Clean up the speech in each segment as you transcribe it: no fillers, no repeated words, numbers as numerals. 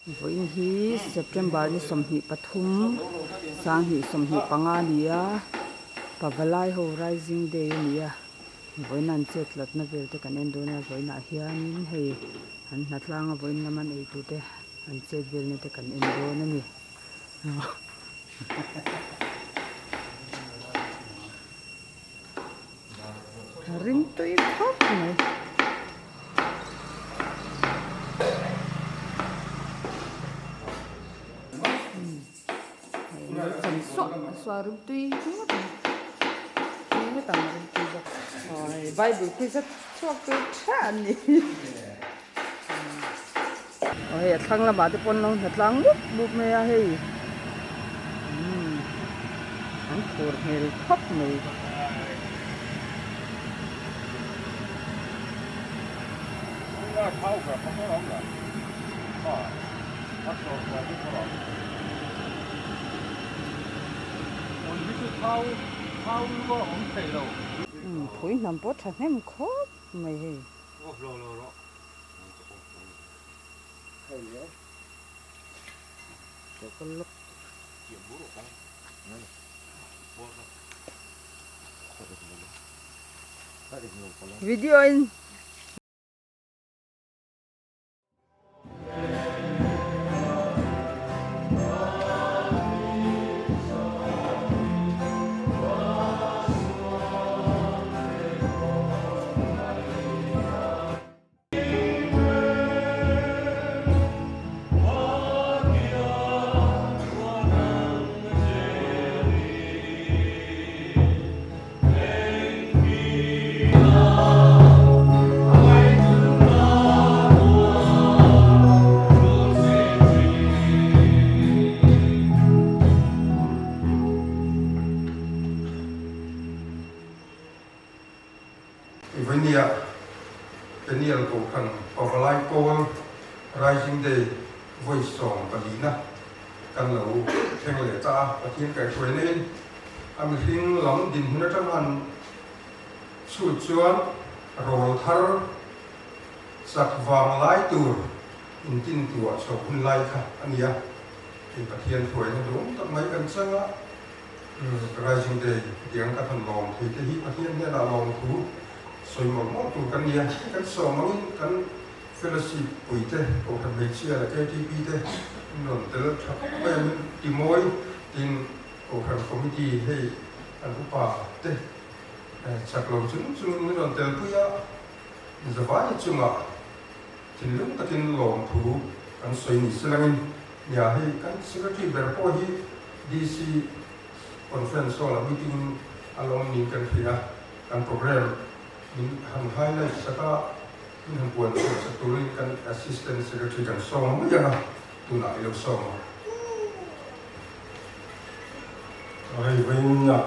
Voin hi September ni somhi pathum sang hi somhi panga nia pavalai ho rising day nia voin an chet latna velte kan endona voin a hianin hei an hnatlanga voin laman ei tu te an chet velne te kan endona ni ring to I khop nei Swarum tui kuma ta ni ta ma ri ba ai bible ki sa chok tu tha ni ai thang la ba te pon long thlang bu me ya hei an khor hel khop nei要掏个不可能的，啊，他说我就不能。我一是掏个红菜喽。phối nằm bớt thật em khóc mày hề lo. Hay đấy. Cho con lúc Kiểm bố độ tăng. Này. Bố đó. video in Peniel ko kan pavalai Paul rising day voice song palina kan lo theng le ta pathian kai thoi nen am hring lam din huna tang an chu chuan rol thar sak wang lai tur in tin tua so hun lai kha ania in pathian thoi na dum tak mai kan changa rising day tiang ka than long thi te hi pathian ne la long thu soi mo tu kan nia kan so mangin kan fellowship puite ko kan be chia la KTP te non te thak pa ti moi tin ko kan committee hei an upa te chak lo chung non te puya zawai chunga tin lung takin lom thu kan soi ni selangin ya hei kan secretary berpo hi DC conference la meeting along ni kan fina kan program han highlight saka in han puan sa turin kan assistant secretary kan song mo yana tuna ilo song Ai vinh na.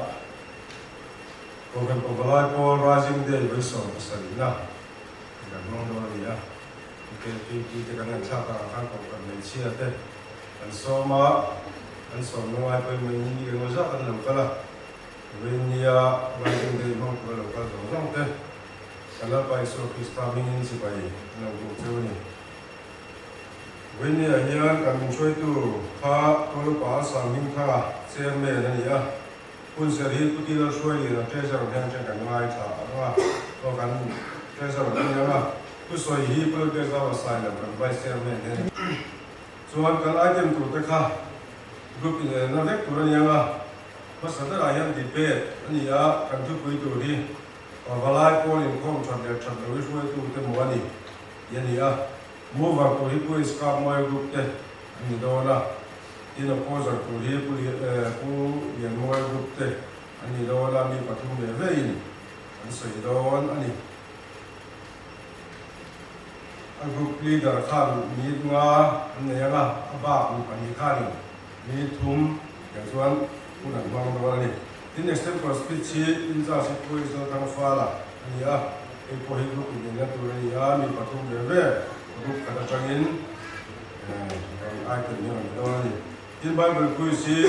Ko kan pavalai po rising day với song pasalina. Kan nong do ni ya. Ke te kan sa ka kan ko kan nei chia te. Kan so ma kan so no ai pa mai ni ko za kan lam kala. Vinh ya rising day mo ko lo ka do long te. Kalau pai so Krista mingin si pai na bu ni. When ya hian kan choi tu kha ko pa sa min kha sem me na ya. Kun se ri pu ti la shoi na te sa ro chen kan ngai tha wa. Ko kan te sa ro ni ya. Ku so hi pu te sa wa sai la kan bai sem me ne. Chuan kan item tu te kha group na vek tu ni ya. Masada ayan debate ani ya kan tu pui tu ri. Pavalai Paul in kom chan lo ishwe tu te mwani yani ya mova ko hipo iska moy group te ni dona ina poza ko hipo ko yan moy group te ani dona mi patum me vein an so don ani a group leader khan mi nga ne nga aba mi pani khan mi thum ya chuan kunan mang do ani in extent for speech in za si ko is tang fala ania e ko hi group in na tu ria mi patum ve group ka tangin ai kan ni do ni in bible ko si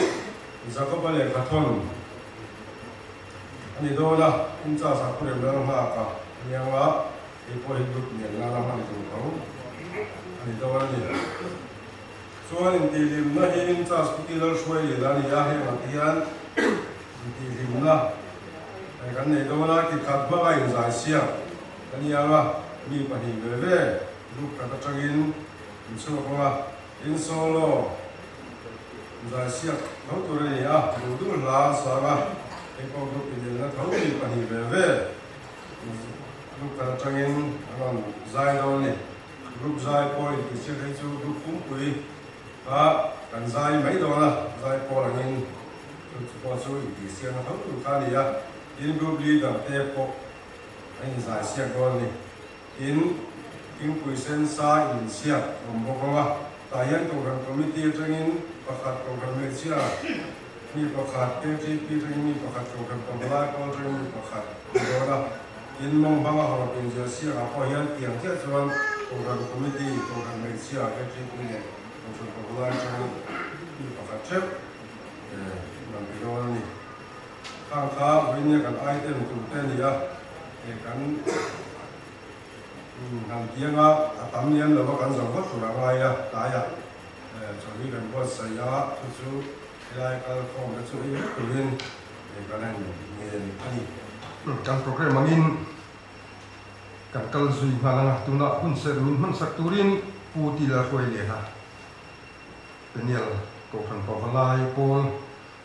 zakob le kathon ani do la in za sa ko le ma ka nia wa e ko hi group ni na la ma tu ko ani do ni chuan in ti lim na hi in chas puti lo shwai le la ni a he ma tian in ti lim na kan nei do na ki khat ba ga in zai sia kan ya ga mi pa ni ve ve lu ka ta changin in so ko in solo zai sia no tu re ni a lu du la sa ga e ko du pi na thau mi pa ni ve ve lu ka ta changin an zai do ni group zai point ki se hai chu du kum pui a kan zai mai do na zai ko la ngin chu ko chu i sia na thau tu kha ni a in group leader te ko anh zai sia ko ni in pui sen sa in sia om bo ko ta yan to ran committee training pakhat ko kan me sia ni pakhat KGP training ni pakhat ko kan pamla ko training pakhat do na in mong banga ho pin ja sia a ko yan tiang tia chuan ko kan committee ko kan me sia KGP ni ko kan pamla training ni pakhat chep nan bi do ni khang kha win kan item tu te ni a kan hàng tiếng á tắm nhiên là có cần dòng phát của ngoài à tại à cho đi gần qua sài á chú lại cái phòng cái chú ý tự nhiên để cái này nghiền anh kan program mangin kan kal zui halanga tuna hun ser min man sak turin puti la khoi le ha penial ko kan pawalai pol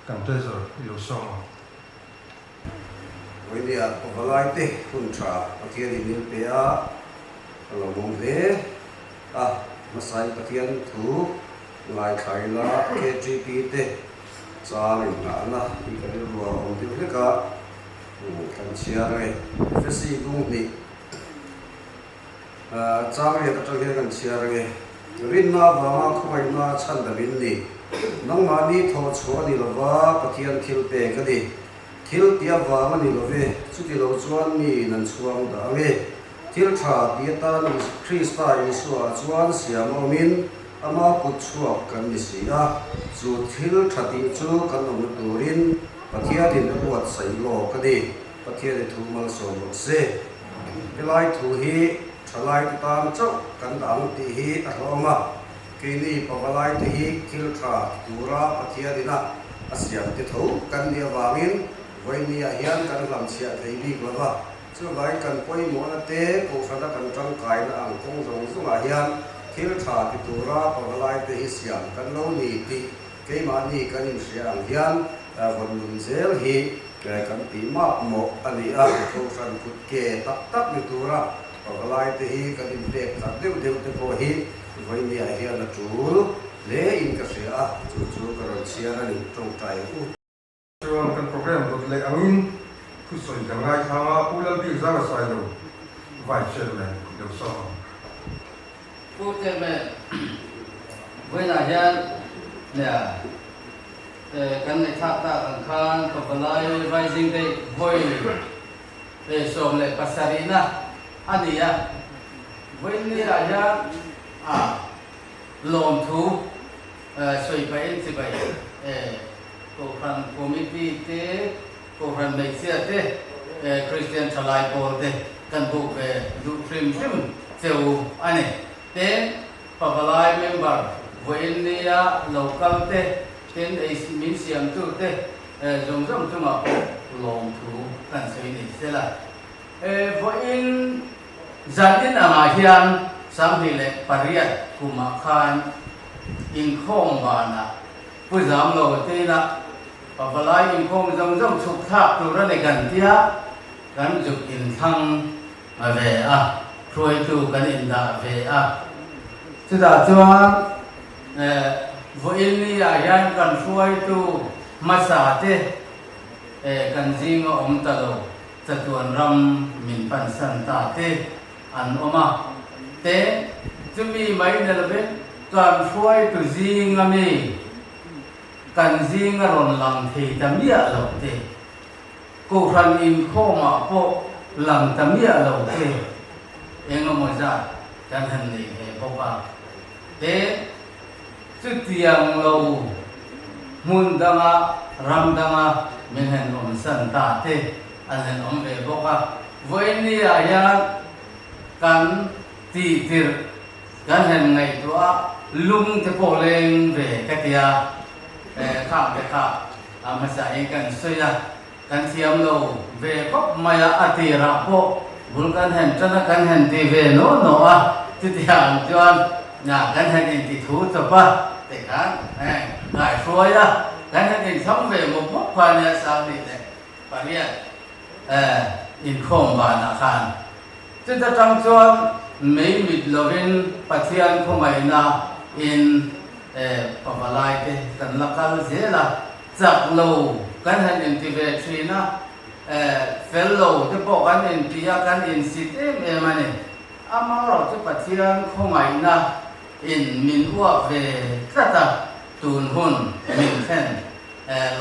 kan treasure lo song với đi à pawalai te hun tra pathian in pe a lo mong ve a masai pathian thu ngai khai la KGP te chang na na i kan ro om ti le ka kan chia re fesi lung ni chang re ta ke kan chia re rin na ba ma khoi na chan da bin ni nang ma ni tho chho ni lo wa pathian thil pe ka di thil tia wa ma ni lo ve chu ti lo chuan ni nan chuang da ve thil tha tia ta ni Krista Yesu a chuan siam omin ama kut chuak kan ni sia chu thil tha ti chu kan lo turin pathian din ruat sai lo ka di pathian thu mal so lo se belai thu hi thalai tam chau kan dang ti hi a hloma kini pawalai ti hi thil tha tura pathian dina asiam ti tho kan ni awangin voini a hian kan lam chia thei bi glawa chu lai kan poi mo na te ko sada kan tang kai na ang kong rong zunga hian thil tha ti tura pawalai te hi siam kan lo ni ti ke ma ni kan in siam hian von lun zel hi kan ti ma mo ani a ko san kut ke tak tak ni tura pawalai te hi kan in te tak deu deu te ko hi voini a hian na tul le in ka sia chu chu karon sia ani tong tai u chuan kan program dot le angin khu soi kan ngai thanga ulal bi za sai lo vai chairman lo song Cô chairman với là dân nè kan này tháp ta ang khan pawalai rising day voi le som le pasarina ania với ni là dân lom thu soi pai si pai ko khan committee te ko khan Malaysia te Christian Chalai Pol te kan bu du trim cheu ane ten pawalai member voinia local te ten is min siam tu te zong zong tu ma long thu kan sei ni sela voin zatin anga hian sang hi le pariat kuma khan in khom bana puzam lo te na pawalai in khom zong zong chuk thap tu ra le kan tia kan juk in thang ve a trôi tu kan in da ve a chu da chuan voin ni a yan kan trôi tu masa te kan jing om ta lo chatuan ram min pan san ta te an oma te chumi mai na le kan trôi tu jing ami kan jing ron lang thei tamia lo te ko ran in kho ma po lang tamia lo te engomoi za kan han ni he boba te chu tiang lo mun danga ram danga min han om san ta te an han om ve boka voini aya kan ti tir กันเห็นไงตัวลุงจะโปเลงเวกเตียข้ามไปข้ามาใส่กันสวยกันเทียมโลเวก็มายาอติระโปบุญกันเห็นจนกันเห็นตีเวโนโนอ่ะที่ที่อ่างจวนกันเห็นอินติทูตัวปะแต่กันง่ายสวยกันเห็นอินทั้งเวมุกพาเนี่ยสาวนี่เลยปะเนี่ยอินคงบานาคารที่จะจังจวนไม่มีลวินปัจจัยของไม่น่าอินปะวลายเตกันลักการเสียละจากโลกันเห็นอินทิเวชีนะเฟลโลที่บอกกันอินทิยากันอินสิเตมมันเนี่ยอามาเราจะปัจจัยของไม่น่าอินมินวัวเวกระตัดตูนหุ่นมินเฟน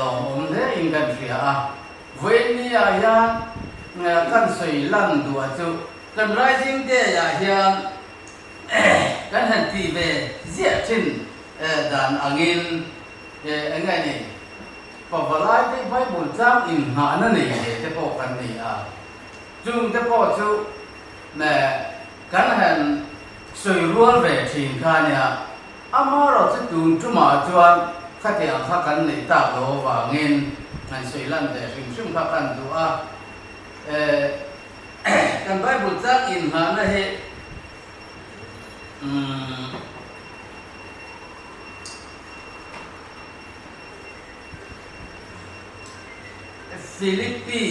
ลองอมเดอินกันเสียเวนียายากันสวยลันดัวจูกันไรจริงเดียเฮียกันเห็นทีเวเสียชินด่านอังินไงนี่พอเวลาที่ไปบุญจ้างอินหานั่นนี่จะพอกันนี่จุงจะพอจูเนี่ยกันเห็นสวยรัวเวทีกันเนี่ยอามาเราจะดูจุมาจวนข้าเดียวข้ากันนี่ตาโลว่างินมันสวยลันแต่สิ่งซึ่งข้ากันดูกันไปบุญจ้างอินหานะเฮฟิลิปปี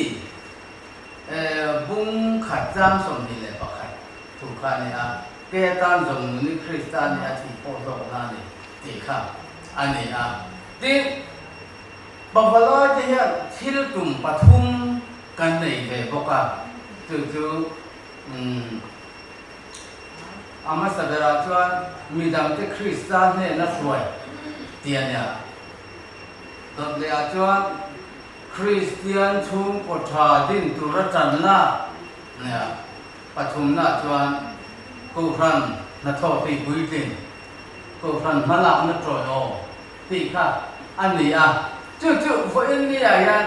บุ้งขัดจ้างสมดีเลยปะครับถูกข้าเนี่ยเกตันสมนิคริสตันเนี่ยที่โพสต์นั่นนี่ที่ข้าอันนี้ที่บัฟฟาโลที่เห็นที่ตุ่มปฐุมกันในเว็บก็จู่อามาสับราชวนมีดังที่คริสตันเนี่ยนักสวยเตียนเนี่ยตอนเลี้ยจวนคริสเตียนชุมปฐาดินตุรจันละเนี่ยปฐุมนาจวนกูรันนัทโตปีบุยดินกูรันมาลักนัทโตโอที่ข้าอันนี้จู่พวกนี้อย่าง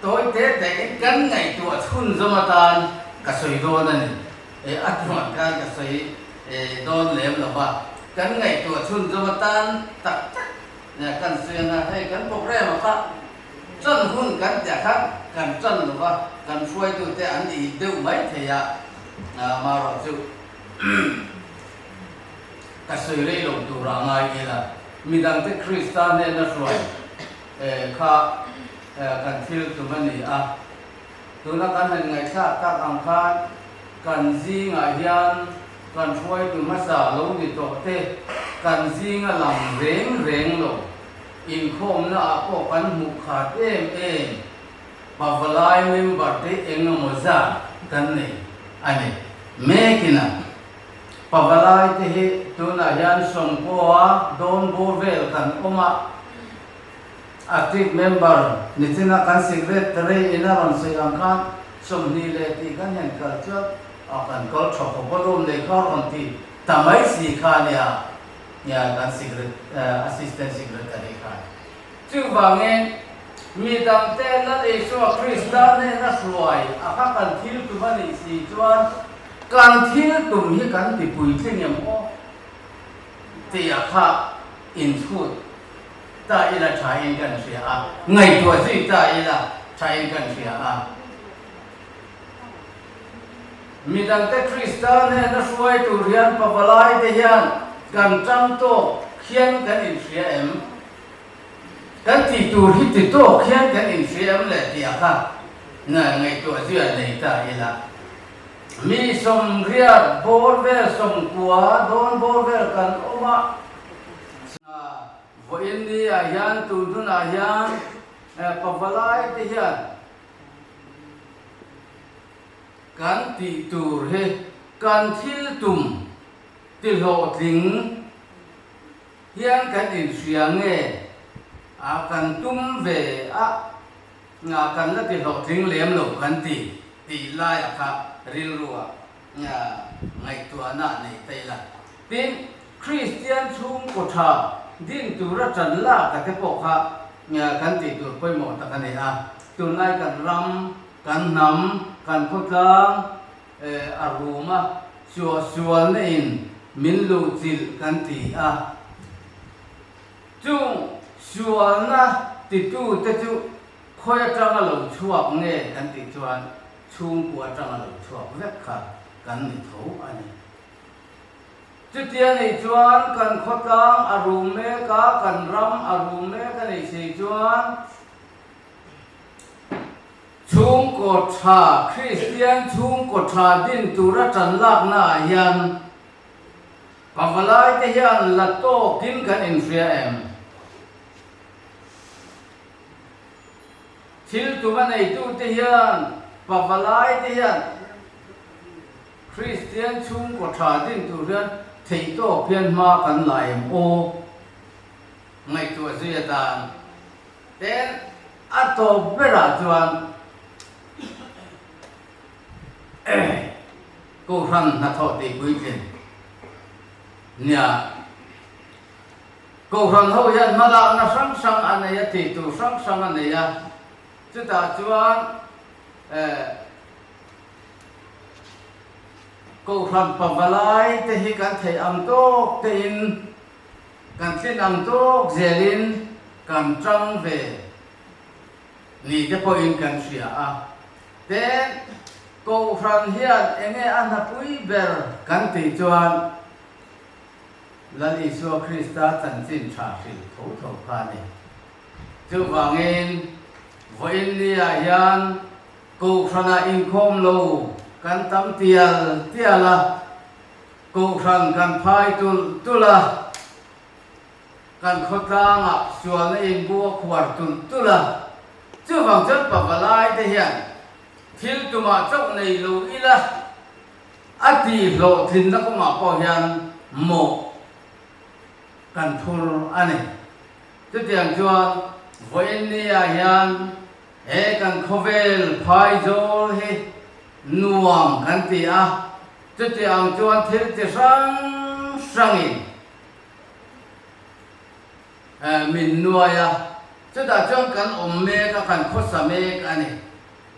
ตัวเด็กกันไงตัวทุนสมตานกษยโดนนั่นอัตมาการกษยโดนเลี้ยมหรือว่ากันไงตัวทุนสมตานตักเนี่ยกันเสียนะให้กันพวกแร่มาปะจนหุ้นกันจากครับกันจนหรือว่ากันช่วยตัวแต่อันนี้เดี๋ยวไม่เทียมาเราจู่กษยเรื่องตัวร่างกายนี่ละมีดังที่คริสตันเนี่ยนะช่วยข้ากันที่ตัวมันนี่ตัวนักการเงินไงชาติตั้งอังคารกันซีงายยันกันช่วยตัวมาสาลงในตัวเตกันซีงหลังเร่งลงอินคมนะพวกกันมุขาดเองบาฟลายมิมบัดเตเองมอซ่ากันนี่อันนี้เมกินะบาฟลายที่ตัวนายันส่งพัวโดนโบเวลกันออกมาactive member นี่ที่นักการ secretary อินารันสิอังคารสมนีเลติกันยังกัลเจอร์กันกัลชอบพอรวมเลยข้อรันที่ทำไมสิขาเนี่ยการ assistant secretary ค่ะจู่บางเงินมีดังเต้นนั่นเองว่าคริสตันเนี่ยน่าสวยกันทิ้งตัวนี้สิจวนการทิ้งตัวนี้กันที่ปุยทิ้งยังโอ้ที่ข้า inputตาอีละใช้กันเสียไงตัวสิตาอีละใช้กันเสียมีดังแต่คริสตันเนี่ยนักสวยตุเรียนปะปลายเดียนกันจังโตเขียนกันอินเสียกันที่ตุริติโตเขียนกันอินเสียเลยที่ค่ะไงตัวสิอะไรตาอีละมีสมเรียบโบเวสมกัวโดนโบเวกันออกมาวันนี้ยันตุนยันปะวลายที่ยันกันติตูเฮกันทิลตุมติโลติงยันกันอินเสียงกันตุมเวกันละติโลติงเลี้ยมโลกันตีลายครับริลรัวไงตัวน่ะนี่ไตละเป็นคริสเตียนชุมกุฏาดินตุรจันละกันที่พวกเขากันติดตัวไปหมดตะกันเนี่ยตัวนายกันรำกันนำกันพุทธะอารูมะ chùa nên min lu chil kan ti a chung chùa na ti tu te chu khoi atang a lo chuak nge kan ti chuan chung ku atang a lo chuak vek kha kan ni tho ani chu tia nei chuan kan khotang a rum me ka kan ram a rum me ka nei sei chuan chung ko tha Christian chung ko tha din tura chan lak na hian pavalai te hian la to kin kan in fria em thil tuma nei tu te hian pavalai te hian Christian chung ko tha din tura thei to pian ma kan la em o ngai tu zia dan ten ato bera chuan cô răng là thọ tỷ quý tiền nhà cô răng hậu nhân mà là nó sáng sáng anh này thì tu sáng sáng anh này ya chúng ta chuan cô răng pavalai te hi kan thei am to te in kan tin am to zelin kan trăng về ni te po in kan sia a te cô răng hiền em nghe anh hấp quý bèr cắn tì chuan là Isu Christa tận tin trả sự thấu thấu pha này chú vàng in với India hiền cô răng in khom lâu cắn tắm tiệt là cô răng cắn phai tu là cắn khót ra ngọc xuân in bua quạt tu là chú vàng chất bạc lại thế hiền thil tuma chok nei lo ila ati lo thin na ko ma po hian mo kan thur ani tu tiang chuan voinia hian he kan khovel phai zo he nuam kan ti a tu tiang chuan thil ti sang sangin min nuaya tu da chuan kan omme ka kan khosame ani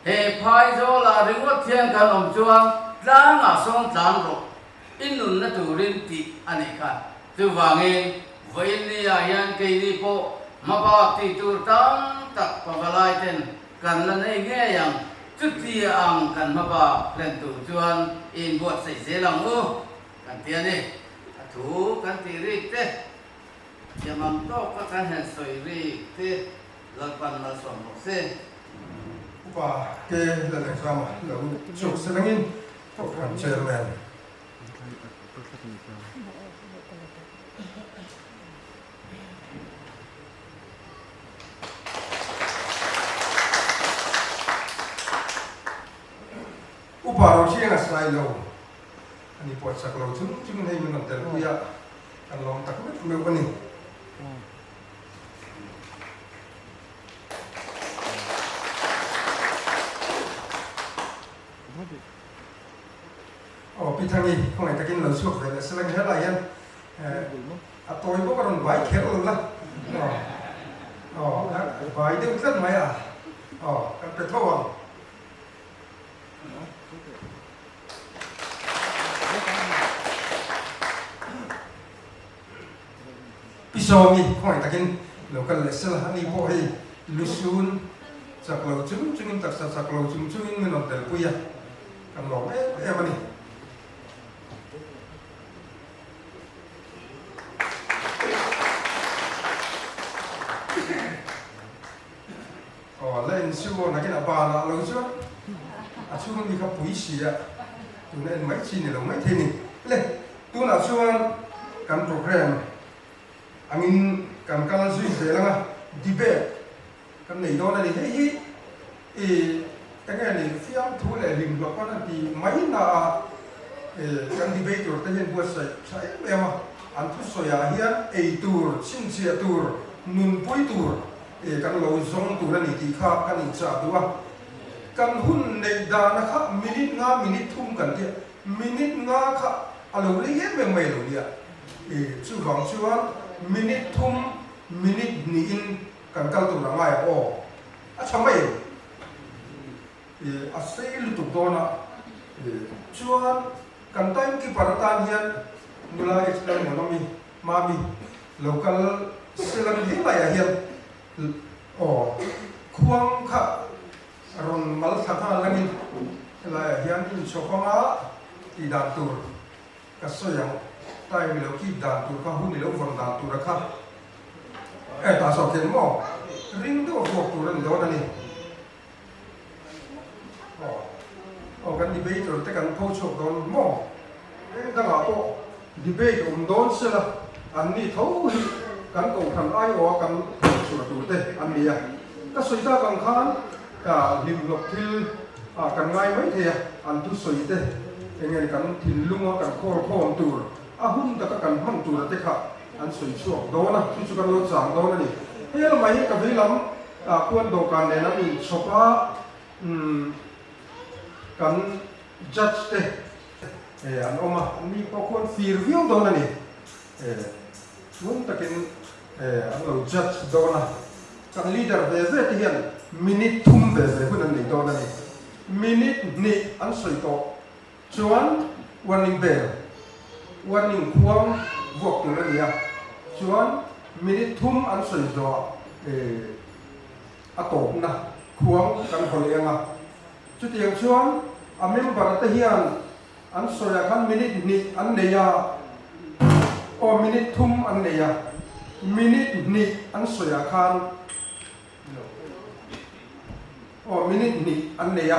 he phai zo la ringot thian kan om chuan tlang a song tlang ro inun na turin ti ani kha chu wangin voinia hian ke ni po ma ba ti tur tam tak pavalai ten kan la nei nge yang chu ti ang kan ma ba plen tu chuan in bot sei se lang u kan ti ani a thu kan ti ri te yamam to ka kan han soi ri te lalpan la som mo se và cái lần này sao mà lâu chụp sẽ đánh in có phần chairman uparo siya nga slide lâu ani po sa lâu chung hay mình làm tiền kuya anh long tak met meu kani pithangi không ai takin lo suak ve selang hela yan atoi bo karon vai khel la vai de utlat mai a kan petwa pisomi không ai takin lo kan lesel hani po hi lusun saklo chung tak saklo chung min on tel puya kan lo ani lên siêu là cái nào bà là lâu chưa à siêu không đi khắp bụi xì à tụi nên mấy chi này là mấy thế này lên tôi là siêu cần program anh in cần cần suy nghĩ là debate cần này đó là để thấy cái này phiếu thu lại hình luật con thì mấy là cần debate rồi tất nhiên vừa sai em mà anh thu soi à hiện a tour xin chia tour nun bui tour kan lo zong tu rani ti kha kan in cha duwa kan hun nei da na kha minute thum kan ti minute nga kha alo le ye me mai lo dia chu hong chuan minute thum minute ni in kan kal tu na ngai o a chamai a sei lu tu dona chuan kan time ki paratan hian nula explain mo mi mami local selang hi la ya hian o khuang kha ron mal thakha langin la ya hian in chokanga ti dan tur ka soyang tai mi lo ki dan tur ka hun ni lo von dan tur kha ta so ken mo ring do vo tur ran do na ni o kan debate or te kan po chok don mo ka nga po debate don sela an ni tho hi kan ko than ai o kan su tu te an ni ya ka soi ta kan khan ka lim lok thil kan ngai mai the an tu soi te engel kan thin lunga kan khor khom tur a hun ta kan hang tur te kha an soi chuak do na chu kan lo chang do na ni hel mai ka velam kuan do kan ne na mi chopa kan judge te an oma mi ko kon fir view do na ni mun takin an lo judge do na kan leader ve ve ti hian minute thum ve ve hun an ni do na ni minute ni an soi to chuan warning bell warning khuang vok tu ra ya chuan minute thum an soi do a to na khuang kan holenga chu tiang chuan a member ta hian an soya khan minute ni an neya o minute thum an neya minute ni an soya khan o minute ni an neya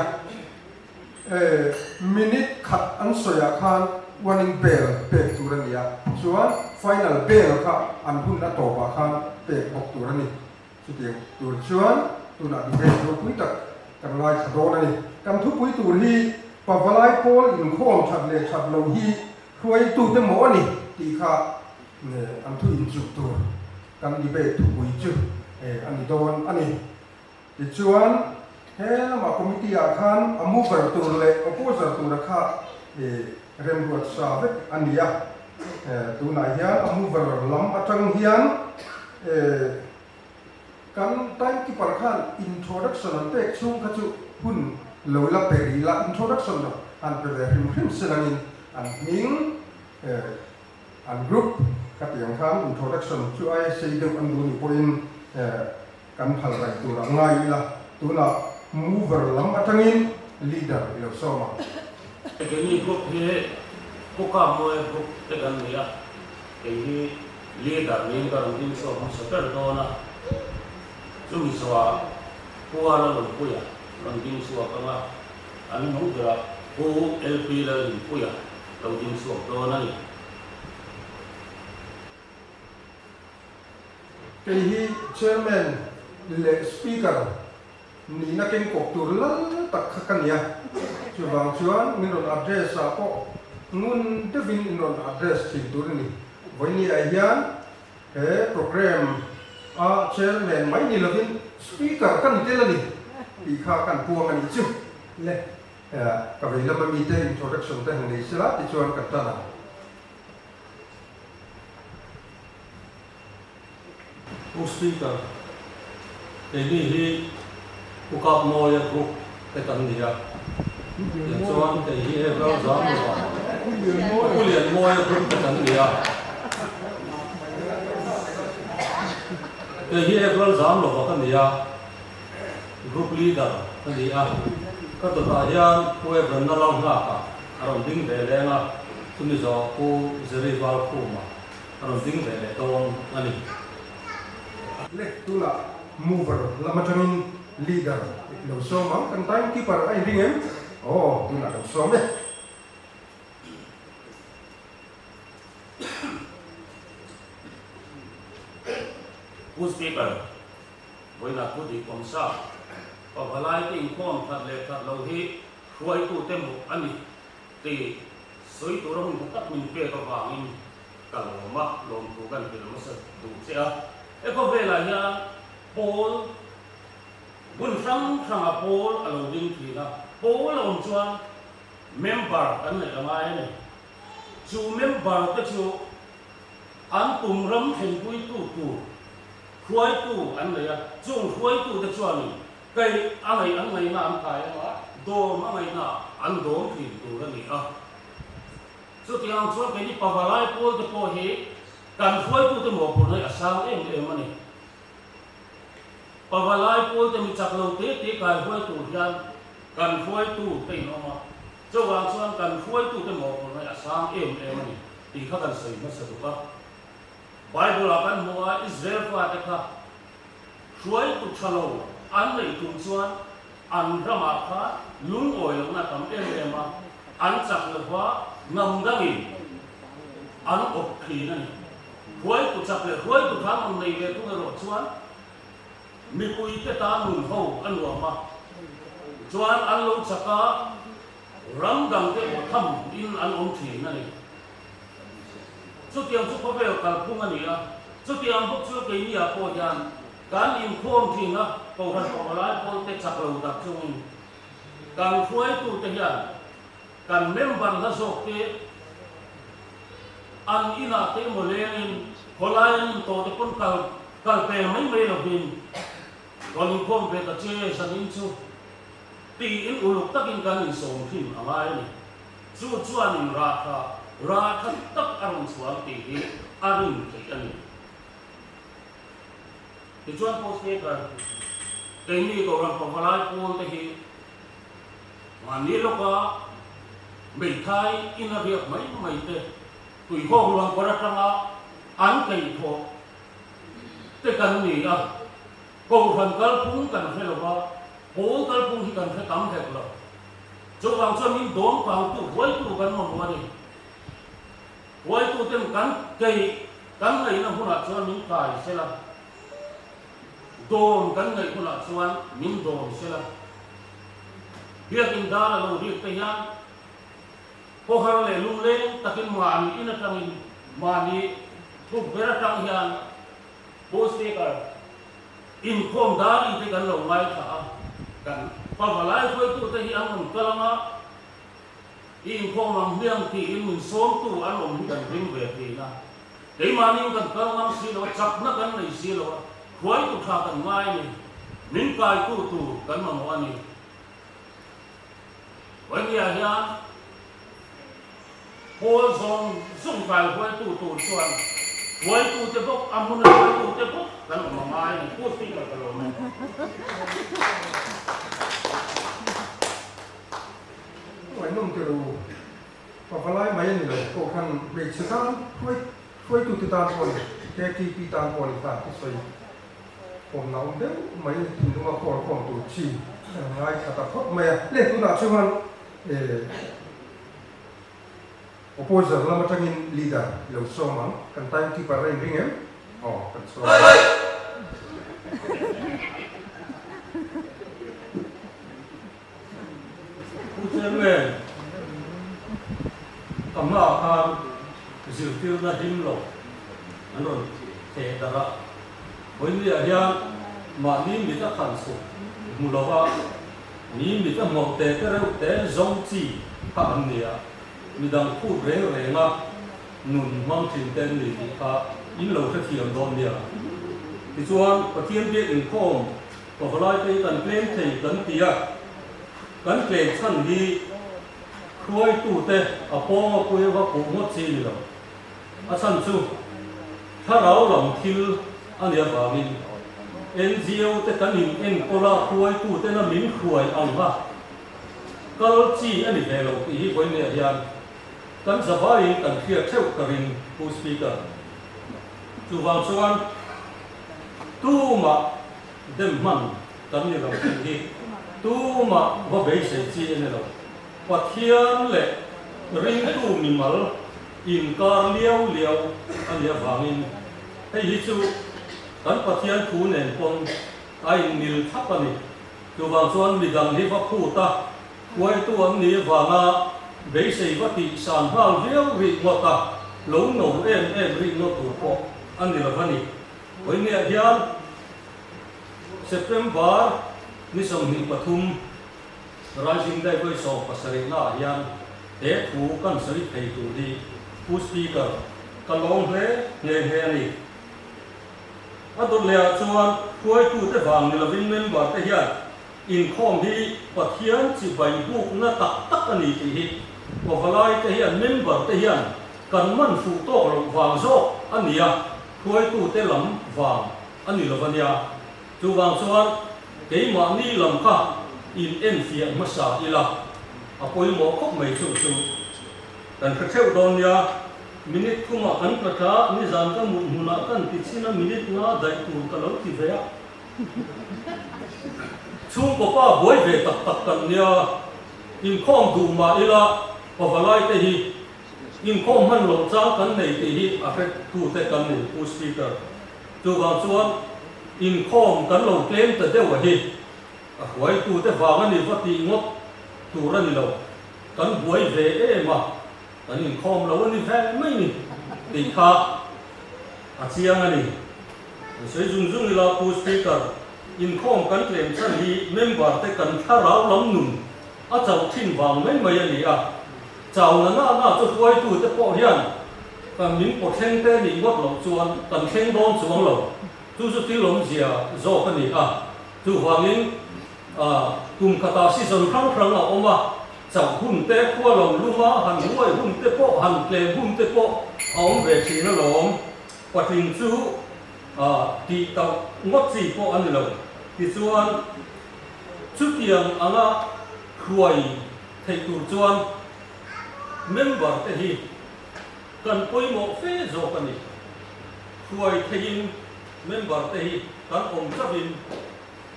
minute khat an soya khan warning bell pe turania chuan final bell kha an hun na to ba khan pe bok turani chu tiang tur chuan tuna di be ro pui tak kan lai khado na ni kan thu pui tur hi pavalai pol in khom that le that lo hi khuai tu te mo ni ti kha an thu in chu tur kan di be thu pui chu an ni don ani ti chuan he ma committee a khan amu bar tur le opposer tur kha rem ruat sa ve an ya tu na hian amu bar lam atang hian kan time ki par khan introduction an pek chung kha chu hun lo la peri la introduction no an pe ve him selangin an ning an group ka tiang khan introduction chu ai sei dem an du ni point kan phal rai tu ra ngai la tu na mover lam atangin leader lo so ma cái này group he ko ka mo group te kan ni ya cái leader ni ka ron din so ma so per do na chu mi so a ko ala lo ko ya ron din so ka ma an mu da ko LP la ni ko ya lo din so do na ni cái hi chairman le speaker ni na ken kok tur la tak khakan ya chu wang chuan min ron address a ko ngun te vin in ron address thil tur ni voi ni a hian program a chairman mai ni lovin speaker kan te la ni ti kha kan puang ani chu le ka ve la mi te introduction te ni sila ti chuan ka ta na o speaker cái này hi ko ka mo ya group te kan ni ya so an te hi e ra za mo ko lian mo ya group te kan ni ya cái hi e ra za mo ba kan ni ya group leader kan ni ya ka to ta ya ko e ran na long ha ka aron ding de le na tu ni zo ko zeri wal ko ma aron ding de le ton ani le tu la mover la matamin leader lo so ma kan time keeper ai ring em tu na lo so me who's paper với là cô đi công sa và phải lại cái inform thật lệ thật lâu hi khuấy tu tem một anh thì soi tu ra mình cắt mình bê vào vàng mình cả lỗ mắt lồng tu gần thì nó sẽ đủ sẽ em có về là nha Paul bún sang à Paul ở lồng đinh thì là Paul là ông chuan member anh này là ai này chú member cái chú anh cùng rắm thành quý tu khuấy tu anh này chung khuấy tu cái chuan này cái anh này na anh tài mà đồ mà này na anh đồ thì tu ra này chút tiếng chuột cái đi bảo lại pol cái po he cần phơi tu cái mồ phun này asam em mà này bảo lại pol cái mình chặt lâu tết tết cần phơi tu hiền cần phơi tu cái nó mà cho vàng chuột cần phơi tu cái mồ phun này asam em mà này thì khác cần sấy mất sợi ba Bible là cần mua Israel qua cái khác phơi tu chalo anh này tu chuột anh ra mà khác lúng oi lúng na tầm em mà anh chặt được quá ngầm đăng in anh ốp khí này huế tụ chặt được huế tụ thang ông này về tụ cái rồi chuan mi cùi cái ta nung hậu anh luộc mà chuan anh lâu chặt cá rắm đằng cái ổ thầm in anh ôm khí này chút tiền chút có về cả cung anh à chút tiền bốc chút cái gì à cô giàn cán in khom thì nó cầu thần cầu lại cô cái chặt đầu tập trung càng huế tụ cái gì kan member la sok ke an ina te molenin holain to te pon kal pe mai lo bin kon kom pe ta che sanin chu ti in uluk takin kan in som thim amai ni chu chuan in ra kha tak arun suang ti hi arun ke ani ti chuan post ke ka ke ni ko ram pa lai pon te hi mani lo ka mình thay in là việc mấy mấy thế tùy hong loang có ra trăng án cây thọ thế cần gì à cầu phần cál phúng cần phải là ba bố cál phúng thì cần phải cắm thẹt là cho vàng cho mình đốn vàng tu với tu cần một mùa này với tu tên cắn này nó không là cho mình cài sẽ là đồn cắn này không là cho mình đồn sẽ là việc in đó là lâu việc tây an ko har le lung le takin mani ina tangin mani thu bera tang hian boss taker in khom dari te kan lo ngai tha kan pa malai khoi tu te hi an kalama in khom lam hiang ti in mun som tu an om kan ring ve ti na te mani kan kalama si lo chak na kan nei si lo khoi tu tha kan ngai ni min kai tu kan ma mo ani when ya hian Hol song sung kai huai tu chuan huai tu te bok amun huai tu te bok kan ma mai ni pu ti ka lo me Vậy nông tiểu và phải lại mấy người là cổ khăn bị sự tan huai tu tan còn cái kỳ pi tan còn ta cái xoay còn nấu đấy mấy thì nó còn tu chi ngay cả tập pháp mẹ lên tu nào chưa ăn opposer lama tangin leader lo somang kan time ki parai ringem kan so Ucapkan kamu akan zilfir na himlo anon te dara poin dia dia ma ni mi ta khan su mulawa ni mi ta mo te te zong chi ha an nia midang khu re nga nun mang thin ten ni ka in lo kha thiam dom dia ti chuan pathian biak in khom ko lai te kan claim thei kan tia kan claim chan hi khuai tu te a po ko wa ko mo chi ni lo a chan chu tha rau long thil ania ba min NGO te kan in en kola khuai tu te na min khuai ang ha kal chi ani ve lo ti hi poin ne hian kan zavai kan khia theu karin pu speaker chu wang chuan tu ma dem man kan ni lo ki tu ma wa be se chi ne lo pathian le ring tu mi mal in kar liao ania wangin hei hi chu kan pathian thu nen pon ai nil thapani chu wang chuan mi dang hi va khu ta quay tu an ni wanga be sei va ti san hal riau ri ngota lo no em ri no tu po an ni lavani oi ne hian September ni som ni pathum rising dai voi so pasari na hian te thu kan sari thei tu di pu speaker kalong hle nge ni ador le chuan quay tu te wang ni lavin member te hian in khom hi pathian chi bai buk na tak tak ani ti hi của valai te hian member te hian kan man fu to lo wang zo ania khuai tu te lam wang ani lovania chu wang chuan ke ma ni lam kha in en fia ma sa ila apoi mo khop mai chu chu kan khatheu don ya minute kuma kan prakha ni zan ka muna kan tichina minute na dai tu ka lo ti ve ya chung ko pa boi ve tak tak kan nia in khom du ma ila pavalai te hi in khom man lo cha kan nei te hi a fe tu te kan ni u speaker chu wang chuan in khom kan lo claim te deuh hi a huai tu te wang ani vati ngot tu ra ni lo kan boi ve e ma kan in khom lo ani ve mai ni ti kha a chiang ani sei zung zung ila u speaker in khom kan claim chan hi member te kan tharau lam nun a chau thin wang mai mai ani a chau na chu huai tu te po hian kan min po theng te ni ngot lo chuan kan theng don chuang lo tu chu ti lom zia zo ka ni a tu wangin kum khata season khang khang a oma chau hun te khua lo luma han huai hun te po han claim hun te po aom ve thi na lom patling chu ti tau ngot chi po ani lo ti chuan chu tiang anga khuai thei tu chuan member te hi kan poi mo fe zo kan ni khuai thein member te hi kan om chavin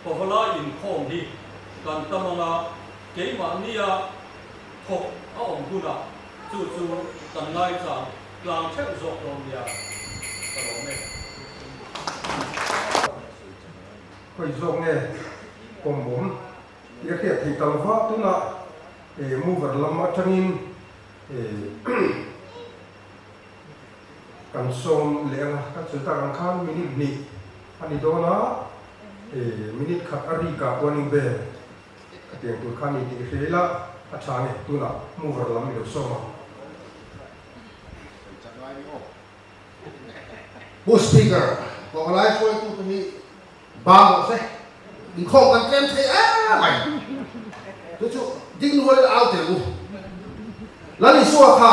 pavala in khom hi kan tamanga ke ma nia thok a om guna chu kan ngai cha lang thek zo rom ya ka lo me khoi zong ne kom bom ya khia thei tal va tu na mu var lam ma thangin kan som lenga ka chulta kan khan minute ni ani do na minute khat ari ka warning bell ka tiang tu khan ni ti khela a thane tu na mu var lam mi do soma bu speaker ko lai foi tu ni ba mo se in khom kan kem thei a mai chu ding nuôi out te bu lani suwa kha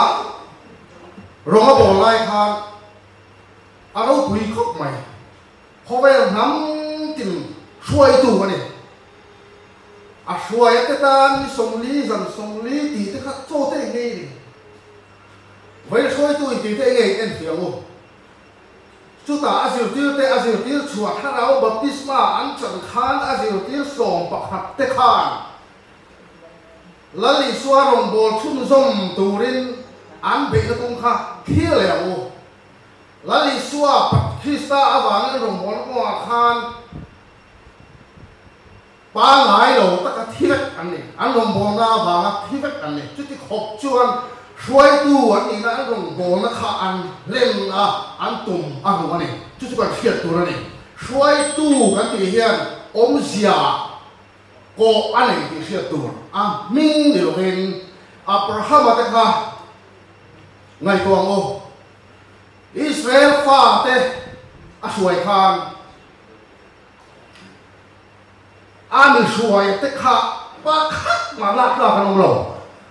ronga bo lai khan a ro pui khop mai khowe nam tin suai tu ani a suai te tan som li zan som li ti te kha cho te nge ni vai suai tu ti te nge en ti ngo chu ta azil tir chua tharau baptisma an chan khan azil tir som pakhat te khan lali suwa rong bol chun zom turin an be na tung kha khia le o lali suwa Krista awang rong bol ko khan pa ngai lo ta ka thivek an ni an rong bol na awang thivek an ni chu ti khop chuan suai tu an ni na rong bol na kha an lem a an tum a ru ani chu ka khiat tu ra ni suai tu kan ti hian om zia ko ani ti khiat tu a ming de lo hen Abraham ta kha ngai tuang o Israel fa te a suai khan a mi suai te kha pa khat ma la kan lo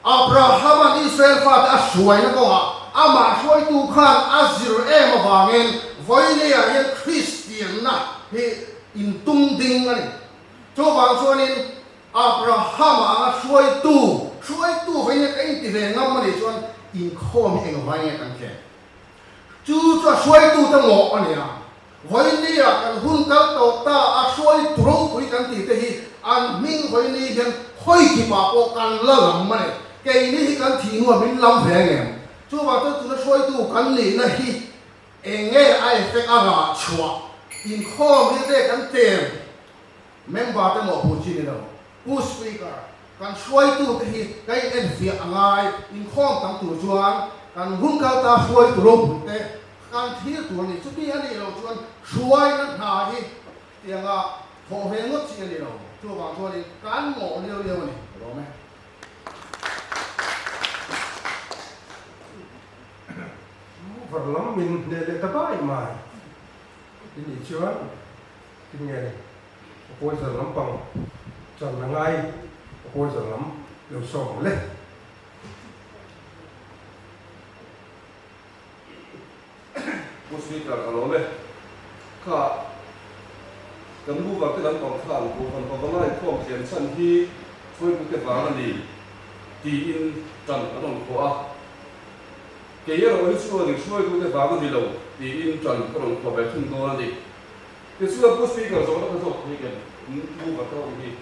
Abraham an Israel fa te a suai na ko a ma suai tu khan azir em awangin voile a hian Christian na he in tung ding ani cho wang chuanin Abraham a suai tu vai ne kai ti ve ngam ani chuan in khom eng vai ne kan ke chu cho suai tu ta ngo ani a voi ni a kan hun kal to ta a suai tu ro pui kan ti te hi an ming voi ni hian hoi ki pa po kan la lam mane ke ni hi kan thi ngo min lam ve nge chu wa tu na suai tu kan ni na hi enge ai fe a ga chua in khom hi te kan te member ta mo pu chi ni lo pu speaker kan suai tu te hi kai en fi angai in khom tam tu chuan kan hun kal ta suai tu ro pui te kan thi tu ni chu ti ani lo chuan suai na na hi tianga ho ve ngot chi ani lo chu wa chu ni kan mo ni lo ni ro me vật lắm mình để ta bãi mà thì nhị chuan kinh nghe này ôi giờ lắm bằng chẳng là ngay ôi giờ lắm đều sòng lên ปีกกันเราเลยข้ากันบูบักที่นั้นกองข้ามกูคนพอไล่พวกเขียนชั้นที่ช่วยกูเก็บฟ้ากันดีตีอินจันอันนั้นขวาเกี่ยเราให้ช่วยกูเก็บฟ้ากันดีเราตีอินจันก็ลงขวาไปทุ่งตัวนั่นดีที่ช่วยผู้สปีกกันสองคนสองนี่กันบูบักเขาอีก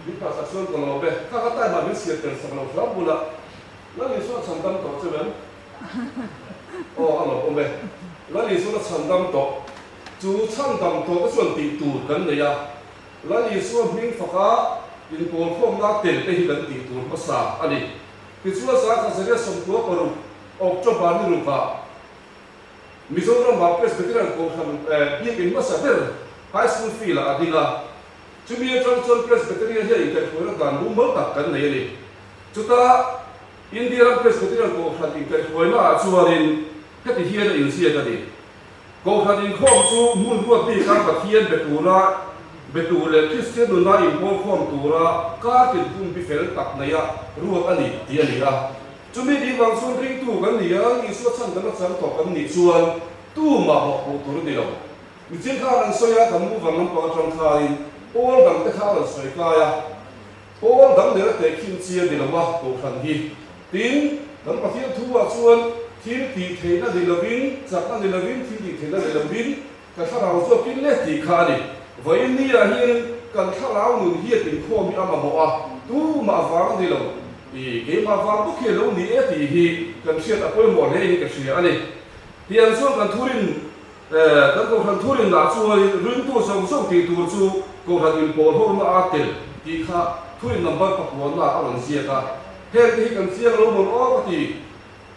วิปัสสนาส่วนของเราไปข้าก็ได้มาวิเศษเป็นสำหรับเราบุละแล้วนี่ส่วนฉันตั้งต่อใช่ไหมอ๋ออันนั้นผมไปแล้วนี่ส่วนฉันตั้งต่อจูฉันตั้งต่อก็ส่วนตีตูดกันเลยอะแล้วนี่ส่วนมิ่งฝักอินโพลพวกนักเตะไปกันตีตูดภาษาอันนี้ที่ส่วนสาขาเสียสมตัวปรุออกจบานนี่รู้ป่ะมิโซรามาเพสเบติรันโคทำยี่เป็นภาษาเดิมไฮสคูลฟีละอดีละจุดนี้จังจนเพสเบติรันเฮียอีกแต่คนละการรู้มั้งตักกันเลยนี่จุดท้าอินเดียรันเพสเบติรันโคทำอีกแต่คนละชัวรินแค่ที่เฮียได้อินเสียกันดิโคทำอินข้อมจูมุ่งว่าที่การปฏิเฮียนเบตูระเบตูเลคริสเตียนน่าอินโพลข้อมตัวระการติดพุ่งพิเศษตักเนี่ยรู้ว่าอันนี้ที่อันนี้ละจุดนี้ดีบางส่วนริงตู้กันเนี่ยอีส่วนฉันกันฉันตกกันนี่ส่วนตู้มาบอกตัวนี้เรามิจิข้ารังสอยกันมูฟังน้ำปลาจงคายโอ้ดังแต่ข้ารังสอยกายโอ้ดังเดือดแต่ขินเชียดีละวะตัวขันทีตินดังปะเทียทั่วส่วนทีมตีเทน่าดีละวินจากนั้นดีละวินทีตีเทน่าดีละวินแต่ข้าเราชอบกินเล็กตีขาดิวันนี้อะเฮียกันข้าเราหนุนเฮียติดข้อมีอามาบอกตู้มาฟังดีละเกมมาฟังพวกเขลงนี่ตีฮีกันเชียร์ตะโกนหมดเลยนี่กันเชียร์อันนี้ที่อันส่วนกันทุรินกันก็กันทุรินหลักส่วนรุ่นตัวส่งตีตัวสู้ก็กันอินโพลพวกมาอาเตลที่ข้าทุรินนับปักวันละอันเสียกันเฮ้ยที่กันเสียเราหมดอ้อที่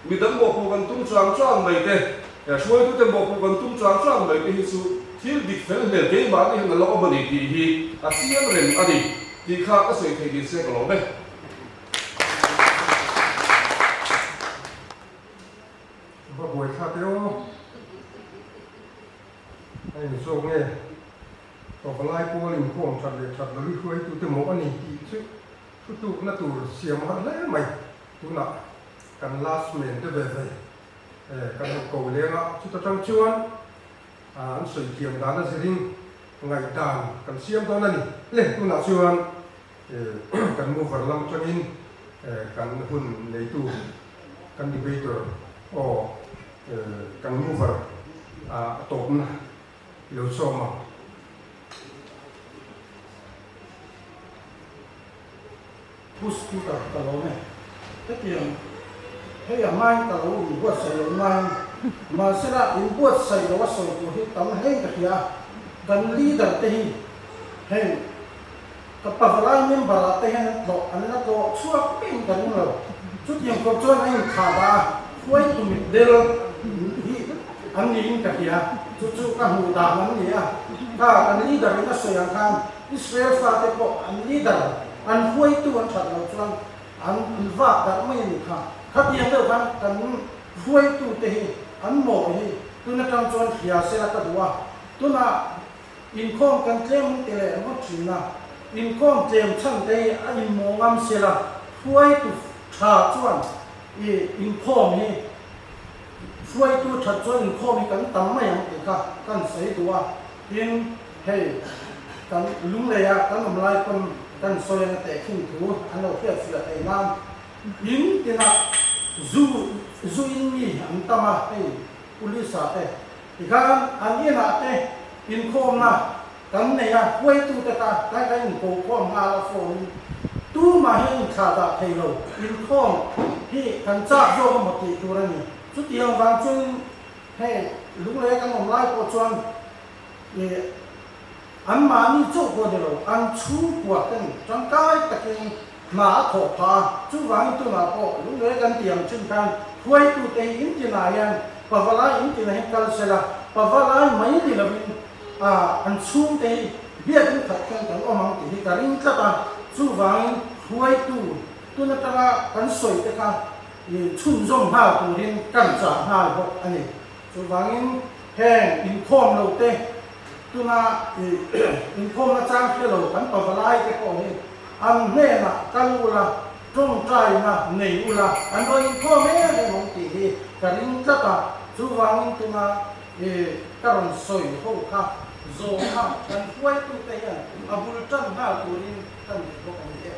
มีดังบอกกันตุ้งจางจางไม่ได้แต่ช่วยตุ้งแต่บอกกันตุ้งจางจางไม่ได้ที่สุดที่ดิบเฟลเนี่ยเกมมาที่มันเราบันดีที่ฮีอาเซียนเรื่องอันนี้ที่ข้าก็ใส่ที่ดินเสียกันเราไหมว่าบวยข้าเดียวไอ้ส่งเนี่ยต่อไปไล่พวกลิมพวงชัดเลยชัดเลยช่วยตัวเต็มหมดอันนี้ที่ชุดตัวนั่นตัวเสียมันแล้วไหมตัวน่ะกัน last minute ได้แบบไหนกันโกงเลยละชุดจังชวนอันสวยเทียมด้านนั้นสิริงไงด่านกันเสียมตัวนั้นนี่เล่นตัวน่ะชวนกันมูฟลำจังอินกันหุ่นในตู้กันดีเบเตอร์โอ้กันมูฟตกนะเดี๋ยวชมอ่ะผู้สปีกตลอดเนี่ยถ้าเกี่ยงให้อย่างไม่ตลอดบวชใส่ลงมาเสร็จอินบวชใส่แล้วว่าส่งตัวที่ตั้งให้กับยากันลีดเตะให้กับปะฟลายเมมบาร์เตะให้ดอกอันนั้นก็ช่วยเป็นกันเราชุดยังก็ช่วยให้ขาดาช่วยตุ่มเดลที่อันนี้กับยาชุดๆก็หูดามันเนี่ยถ้ากันลีดนี่ก็สวยงามอิสราเอลฟาเตก็อันลีดอันห้วยตัวอันฉัดเราจังอันว่าแต่ไม่มีค่ะถ้าเพียงเดียวกันกันห้วยตัวเตะอันหมอเฮตัวนั้นจังจวนเขียเสละก็ดูว่าตัวน่ะอินคอมกันเตรียมเตะเลยมันถึงน่ะอินคอมเตรียมช่างเตะอินหมองามเสละห้วยตัวขาจวนอินคอมเฮห้วยตัวฉัดจวนอินคอมกันตั้มไม่ยังเอกกันใส่ตัวอินเฮกันลุงเลยกันทำลายคนกันโซยนั่นแต่ขึ้นถูอันเราเทียบเสียไอ้น้ำยิงที่น่ะจูอินมีอันตมาไอ้อุลิสาเตอีกครั้งอันนี้น่ะเตอินโคมน่ะกันเนี่ยไว้ตู้ตะตาได้กันโกโก้มาลาโฟนตู้มาให้ขาดเทโลอินโคมที่กันจ้าโยกหมดที่ตัวนี้สุดที่ยังฟังจุนให้ลุงเลยกันทำลายโคจรอันมานี่จุกว่าเดียวอันชูกว่ากันจังกายตะเกียงหนาถอดผ้าจูวางตัวหนาพอลุงเลยกันเตรียมชุนกันห้วยตัวเตยอินที่นายังปะวลายอินที่นาให้กันเสละปะวลายไม่ดีละวินอันชูเตยเบี้ยเป็นขัดกันกันอมังที่การินจับจูวางห้วยตัวนั้นจะกันสวยแต่กันชุนจงห้าตัวนี้กันจ่าห้าพวกอันนี้จูวางแห้งอินคอมเราเตตัวน่ะอินคอมน่ะจ้างเพื่อเรากันปะวลายแต่ก็เห็นอันเน่น่ะกันอุละตรงใจน่ะเหนียวละอันโดยพ่อแม่ในมองตีการินจับจ chú vang tu na karon soi ho kha zo kha kan huai tu te ya abul tan ha tu rin kan bo kan ye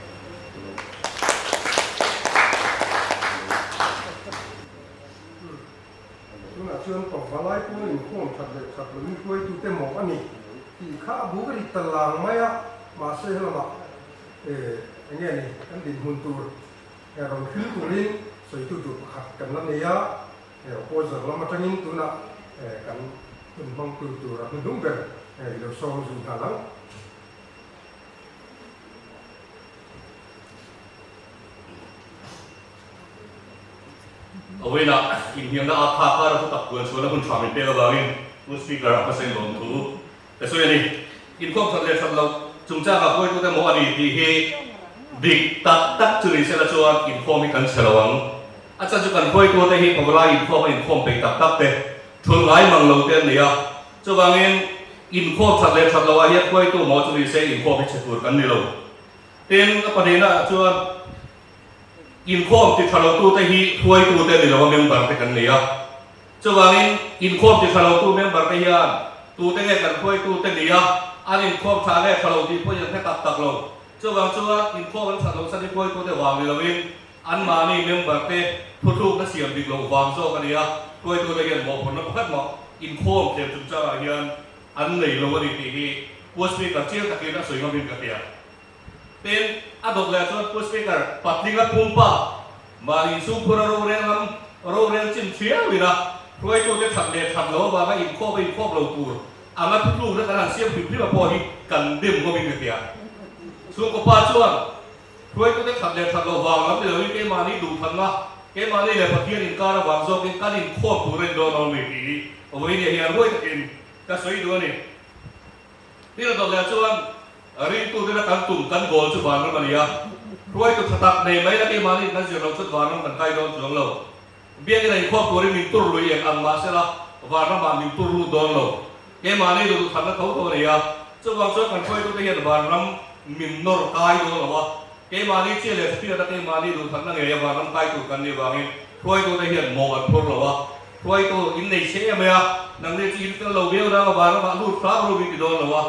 chúng là chuyên tổng phá lái của mình không thật là mình quay tụi tem mỏ anh thì khá bố cái đi tận làng mấy á mà xây là mà anh nghe này anh định hôn tụi rồi khi tụi lên rồi tụi hạt cần lắm này á rồi bây giờ là mà trang in tụi nè cần mình mong tụi là mình đúng về rồi sau dùng thả lắmเอาไว้นะอินเดียน่าอาภาคาเราตักเตือนชวนแล้วคุณทำเป็นเรื่องนี้ผู้สปีกเกอร์อาจจะเซ็นลงทุนแต่ส่วนนี้อินข้อทะเลทำเราจุงจ้ากับผู้ที่ได้มองอันนี้ที่ดิกตักจุลิเซลชวนอินข้อมีการเฉลวงอาจารย์จุกันผู้ที่ได้พอเวลาอินข้อไปตักเตะทุนไล่มังเราเต็มเนี่ยจะวางเงินอินข้อทะเลทำเราไอ้ผู้ที่ตัวมอจุลิเซอินข้อไปเชื่อกันนี่เราเต็มประเด็นน่ะชวนอินโคมที่ทะเลตู้แต่ฮีถวยตู้แต่นี่เราเมมเบอร์แต่กันเนี่ยจะว่าอินโคมที่ทะเลตู้เมมเบอร์แต่ยันตู้แต่กันถวยตู้แต่เนี่ยอันอินโคมทะเลทะเลที่พวกยังแค่ตักเราจะว่าอินโคมมันทะเลสันติถวยตู้แต่วางนี่เราเองอันมานี่เมมเบอร์แต่ทุกๆนั่นเสียงดิ่งลงวางโซ่กันเนี่ยถวยตู้แต่ยันบอกผลนับพัดหมอกอินโคมเทียบจุดจ้ายันอันไหนเราวันนี้ที่ผู้สปีกเกอร์เชี่ยวตะเกียบสวยงามเป็นกระเทียเป็นอดอกแล้วชวนผู้สปีกเกอร์ปัดลิงกับปุ่มป้ามาอินซูพูระโรเรียนจิ้มเชียววินะรวยตัวเด็กทำเด็กทำแล้วว่าไม่อินโคไปอินโคเราปูอันนั้นทุกๆนั่นขนาดเสียงผิดที่มาพอที่กันเดิมก็มีเงินเดียส่วนกับป้าชวนรวยตัวเด็กทำเด็กทำแล้ววางแล้วเดี๋ยวนี้เกมานี่ดูทันนะเกมานี่เลยพักเที่ยงอินการวางโซ่กินการอินโคปูเรนโดนเอาไม่ดีเอาไว้เนี่ยเฮียรวยตะกินก็สวยดูนี่นี่เราตอนแรกชวนรีบตัวที่เราการตุ่มกันโกลชุดวานนั่นมาเนี่ยรวยตัวตักในไม่ได้เกมานี่นั่นจะเราชุดวานนั่นมันใกล้โดนจุดเราเบี้ยในครอบครัวนี้มีตุลุยอย่างอังมาเสละวานนั่นมามีตุลุโดนเราเกมานี่ดูทันแล้วเขาตัวเนี่ยชุดวางชุดกันรวยตัวที่เห็นวานนั่นมีนอร์กายโดนเราวะเกมานี่เชื่อเลยที่เราเกมานี่ดูทันนั่งเงี้ยวานนั่นใกล้ตัวกันนี่วางนี่รวยตัวที่เห็นโมกันพวกเราวะรวยตัวอินในเชื่อไหมอ่ะนั่งเรียนจีนก็เราเบี้ยวนะวานนั่นมาลูกพระรูปที่โดนเราวะ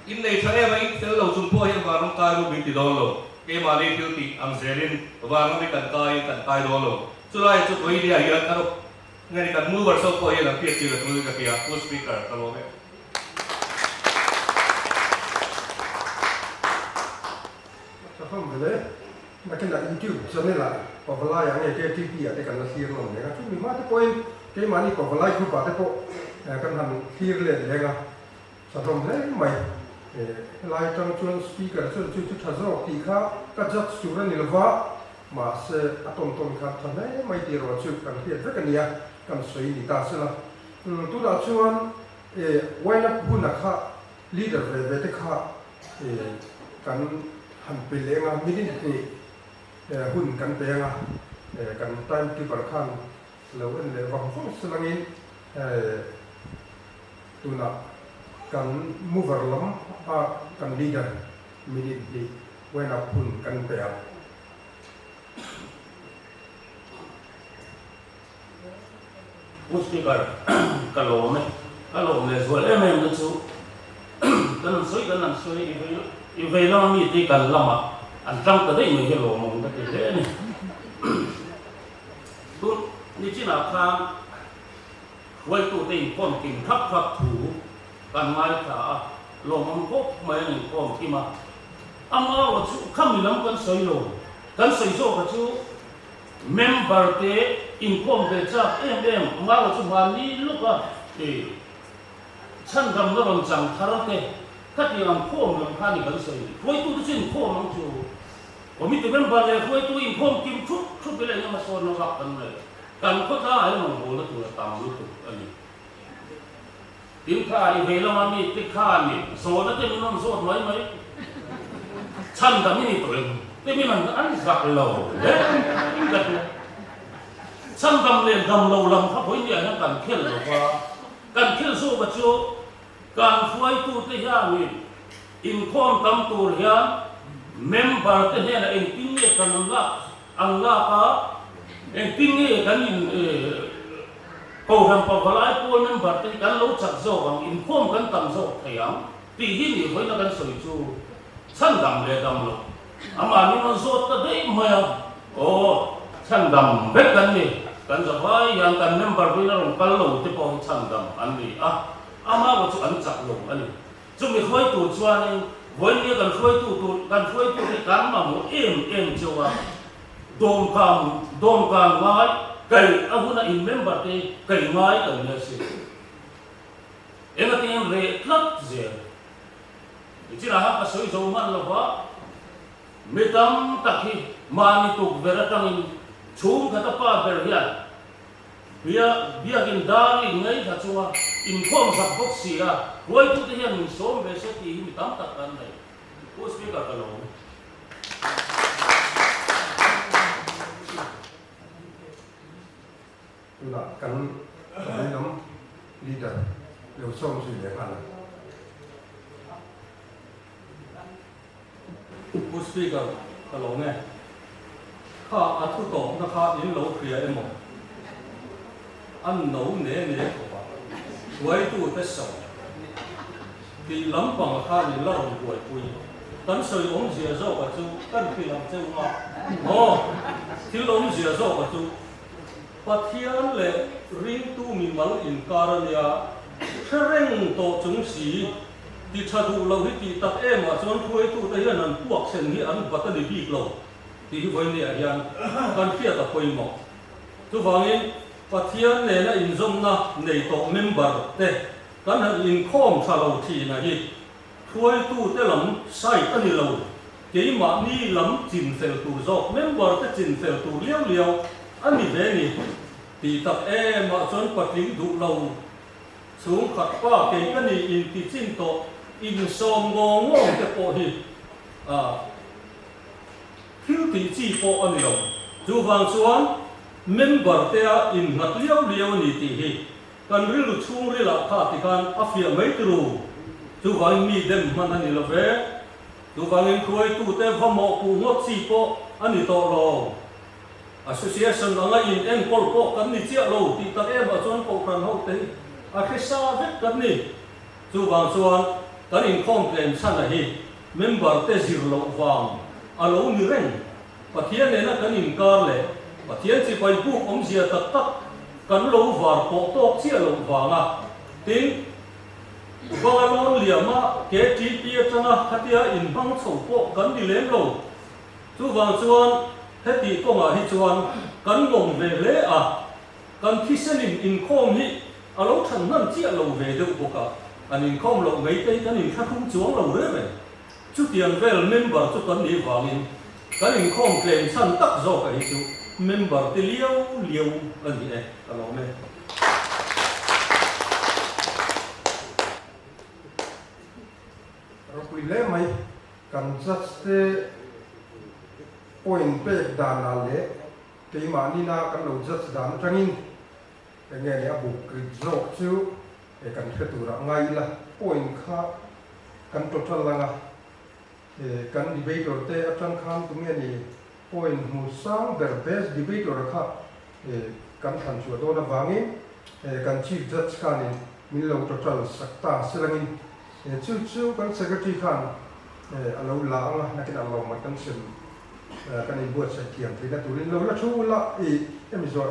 อินในใช่ไหมอินเซลเราจุ่มพ่อเห็นวานนั่นกายรูปที่โดนเราเกมานี่ที่ที่อัมเซรินวานนั่นกันกายโดนเราสุดท้ายจุดวิธีอย่างนั้นงั้นกันมือวัดสอบพ่อเห็นหลังเพียรจีนมือกับเพียรผู้สปีกเกอร์ตลอดเลยจะฟังไปเลยมาขนาดยูทูบจะนี่แหละพอเวลาอย่างเงี้ยเจ้าที่พี่อะไรกันนะซีรีส์เนี่ยช่วงนี้มาที่pointเกมานี่พอเวลาคือป่าที่พวกกันทำซีรีส์เลยนะสำหรับเลยไม่ไล่จังชวนสปีกเกอร์ชวนทัศน์ตีข้าก็จัดสุรานิลวะมาเสอตมกันทำไมไม่ตีรอชุดกันเพียรกันเนี่ยกันสวยนิตาสิละตัวเราชวนวันนั้นผู้นักข่าลีดเดอร์เวทีข่ากันหันไปเลี้ยงมินิที่หุ่นกันเปียงกันตั้งที่ประคันแล้วอันนี้ว่าผมสลังอินตัวนักกันมูฟเวอร์ล้มกันลีดเดอร์มินิที่วันนั้นหุ่นกันเปียงผู้สปีกเกอร์กะโหลไหมกะโหลเนี่ยส่วนเอ็มนั่นสู้กันนั่นสวยอีเวลามีที่กันละมาอันตั้งแต่ได้ไม่เห็นโหลมองกันเลยนี่ตุนนี่จีน่าข้างไว้ตัวเต็งก้อนกินทับถูกันไม้ขาโหลมันพบไม่หนึ่งก้อนที่มาอันว่าชูข้ามมีน้ำกันสวยโหลกันสวยโซ่กันชูเมมเบอร์เตอินคอมเตจ้ามาว่าชูมานี่ลูกอ่ะฉันทำแล้วมันจังทาร์เตถ้าที่เราโค้งมันพานี่กันสวยไว้ตัวที่ฉันโค้งมันชูผมมีแต่เมมเบอร์เลยไว้ตัวอินคอมกินชุบไปเลยยังมาโซนรับกันเลยกันก็ท่าไอ้มันโหแล้วตัวตามรู้ตัวอันนี้ทีมข้าอีเวลามันมีติดข้านี่โซนนั่นจะมีน้องโซนไหมฉันทำนี่ตัวเองแต่มีมันอันสักเราเด้ฉันทำเรียนทำเราลำทับหัวเนี่ยนั่นกันเขียนหรอกว่ากันเขียนสู้กับโจการไฟตัวที่ยาวินอินคอมตั้มตัวเฮียเมมเบอร์ที่เนี่ยเองติ้งเนี่ยกันอังลาปะเองติ้งเนี่ยกันอิน câu rằng bảo lại Paul member thì căn lỗ chặt dầu bằng inform căn tầm dầu thầy ám thì hi ni với nó căn sợi chu săn đầm lệ đầm lục ama ni nó rốt ta đấy mà săn đầm vết căn ni căn giờ vai yang căn member với nó rong căn lỗ thì bảo săn đầm anh đi ama vào chỗ anh chặt lỗ anh đi chúng mình khơi tụ cho nên với như căn khơi tụ thì căn mà một em chiều à dom cam ngay cái anh muốn in member thì cái ngay cần nhớ gì em là tiếng rẻ lắm gì chỉ là hấp soi dầu man là vợ mấy tấm tắc hi mà ni tục về ra tăng chung cái tập ba về hiện bia kinh đa đi ngay thật chua inform sắp bốc xì à quay tụi thì hiện mình số về số thì mình tắm tắc anh này cố speaker cái lỗ là căn cái nấm leader đều xong sự việc này Good speaker, hello nghe. Kha ăn thu tổ nó kha in lâu kia em một. Ăn nấu nè của bạn. Quay tu tết sầu. Thì lắm bằng kha in lâu quay quỳ. Tấn sợi ống dìa rau và chú tân khi làm châu ngọ. Thì ống dìa rau và chú. Pathian lệ riêng tu mình mal in karania. Khereng to chúng sĩ. Thì cha đủ lâu thì tập em mà cho anh quay tu đây là nằm buộc sen hi anh bắt được bị lâu thì với này anh cần kia tập quay mỏ tu vangin Pathian này là in zoom na này to member thế cần là in com cha lâu thì này hi quay tu thế lắm sai anh lâu cái mà ni lắm chỉnh phèo tu zo member thế chỉnh phèo tu liêu anh đi về ni thì tập em mà cho anh Pathian đủ lâu xuống khát qua cái này in thì chỉnh to in som ngong cái bộ hi thiếu tí chi bộ anh lòng dù vàng xuân member te in ngắt liêu ni tí hi kan rilu chung ri la kha ti kan afia mấy tru dù vàng mi dem man anh lo về dù vàng in khuấy tu te vamo ku ngot chi bộ anh to lo association anga in en pol po kan ni chia lo ti ta em ở chuan ko pran ho te khi sa vết kan ni dù vàng xuân kan in complain sana hi member te zir lo wang alo ni reng pathian ne na kan in kar le pathian chi pai bu om zia tak tak kan lo war po tok chi lo wanga tin wangalon liama ke ti pi chana khatia in bang chho po kan di lem lo chu wang chuan heti ko ma hi chuan kan ngom ve le kan thisenin in khom hi alo than nan chi lo ve deuh boka anh in không lộ mấy cái anh khác không xuống lâu đấy vậy chút tiền về member chút tuần đi vào anh in không claim sẵn tắc do cái chú member thì liêu anh gì này cái lỗ này rồi quy lệ mấy cần rất thế point pe đàn là lệ cái mà đi na cần lâu rất đàn trăng in cái nghe này bục cái dọc chú cái cần khởi tu ra ngay là point khác cần total là cần debater te asan khan tu nghe ni point musang the best debater khác cần thành chúa đó là vangin cần chief judge khan min lo total sakta selangin chu cần secretary khan alo la nga nakin alo matan sim kan ibuat sa kiam tidak turin lo la chu la em zo